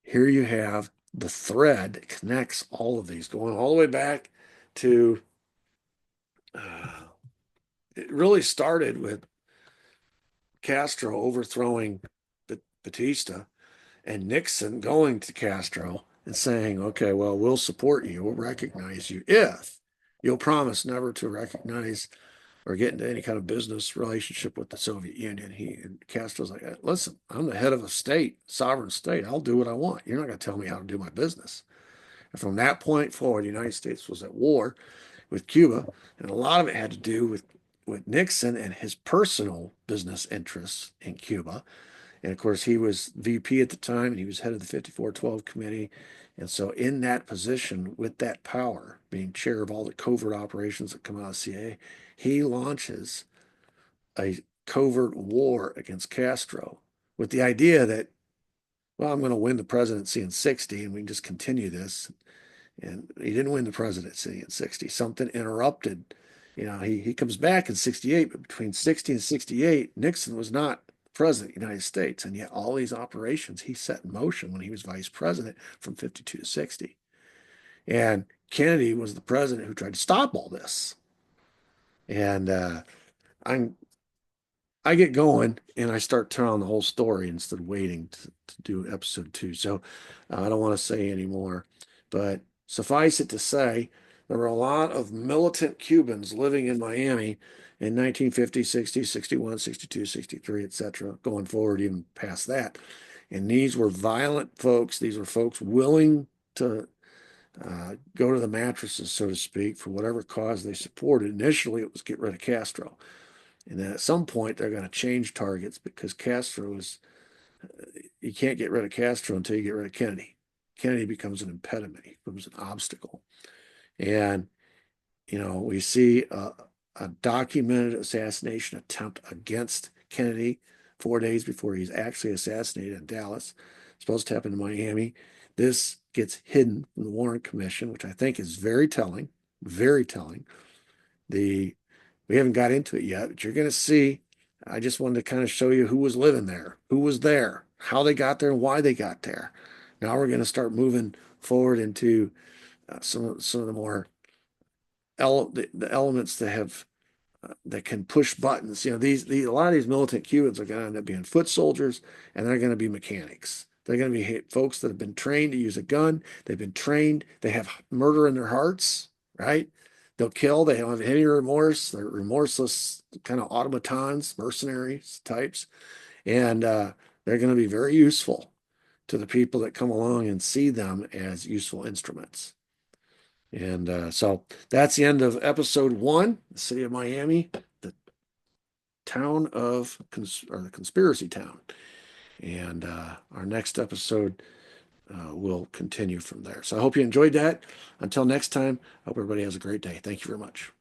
here you have the thread that connects all of these, going all the way back to, it really started with Castro overthrowing Batista and Nixon going to Castro and saying, okay, well, we'll support you, we'll recognize you if you'll promise never to recognize or get into any kind of business relationship with the Soviet Union. And Castro's like, listen, I'm the head of a state, sovereign state. I'll do what I want. You're not going to tell me how to do my business. And from that point forward, the United States was at war with Cuba, and a lot of it had to do with Nixon and his personal business interests in Cuba. And of course, he was VP at the time, and he was head of the 5412 committee. And so, in that position, with that power, being chair of all the covert operations that come out of the CIA, he launches a covert war against Castro with the idea that, well, I'm going to win the presidency in 60, and we can just continue this. And he didn't win the presidency in 60. Something interrupted. He comes back in 68, but between 60 and 68, Nixon was not president of the United States. And yet all these operations he set in motion when he was vice president from 52 to 60. And Kennedy was the president who tried to stop all this. And I'm I get going and I start telling the whole story instead of waiting to do episode 2. So I don't want to say any more, but suffice it to say, there were a lot of militant Cubans living in Miami in 1950, 60, 61, 62, 63, etc., going forward even past that. And these were violent folks. These were folks willing to go to the mattresses, so to speak, for whatever cause they supported. Initially, it was get rid of Castro. And then at some point, they're going to change targets because Castro is, you can't get rid of Castro until you get rid of Kennedy. Kennedy becomes an impediment, he becomes an obstacle. And, we see a documented assassination attempt against Kennedy 4 days before he's actually assassinated in Dallas. It's supposed to happen in Miami. This gets hidden from the Warren Commission, which I think is very telling, very telling. The We haven't got into it yet, but you're going to see. I just wanted to kind of show you who was living there, who was there, how they got there, and why they got there. Now we're going to start moving forward into some of the more the elements that have that can push buttons. A lot of these militant Cubans are going to end up being foot soldiers, and they're going to be mechanics. They're going to be folks that have been trained to use a gun. They've been trained. They have murder in their hearts, right? They'll kill. They don't have any remorse. They're remorseless kind of automatons, mercenaries types, and they're going to be very useful to the people that come along and see them as useful instruments. And so that's the end of episode 1, the city of Miami, the town of, or the conspiracy town. And our next episode will continue from there. So I hope you enjoyed that. Until next time, I hope everybody has a great day. Thank you very much.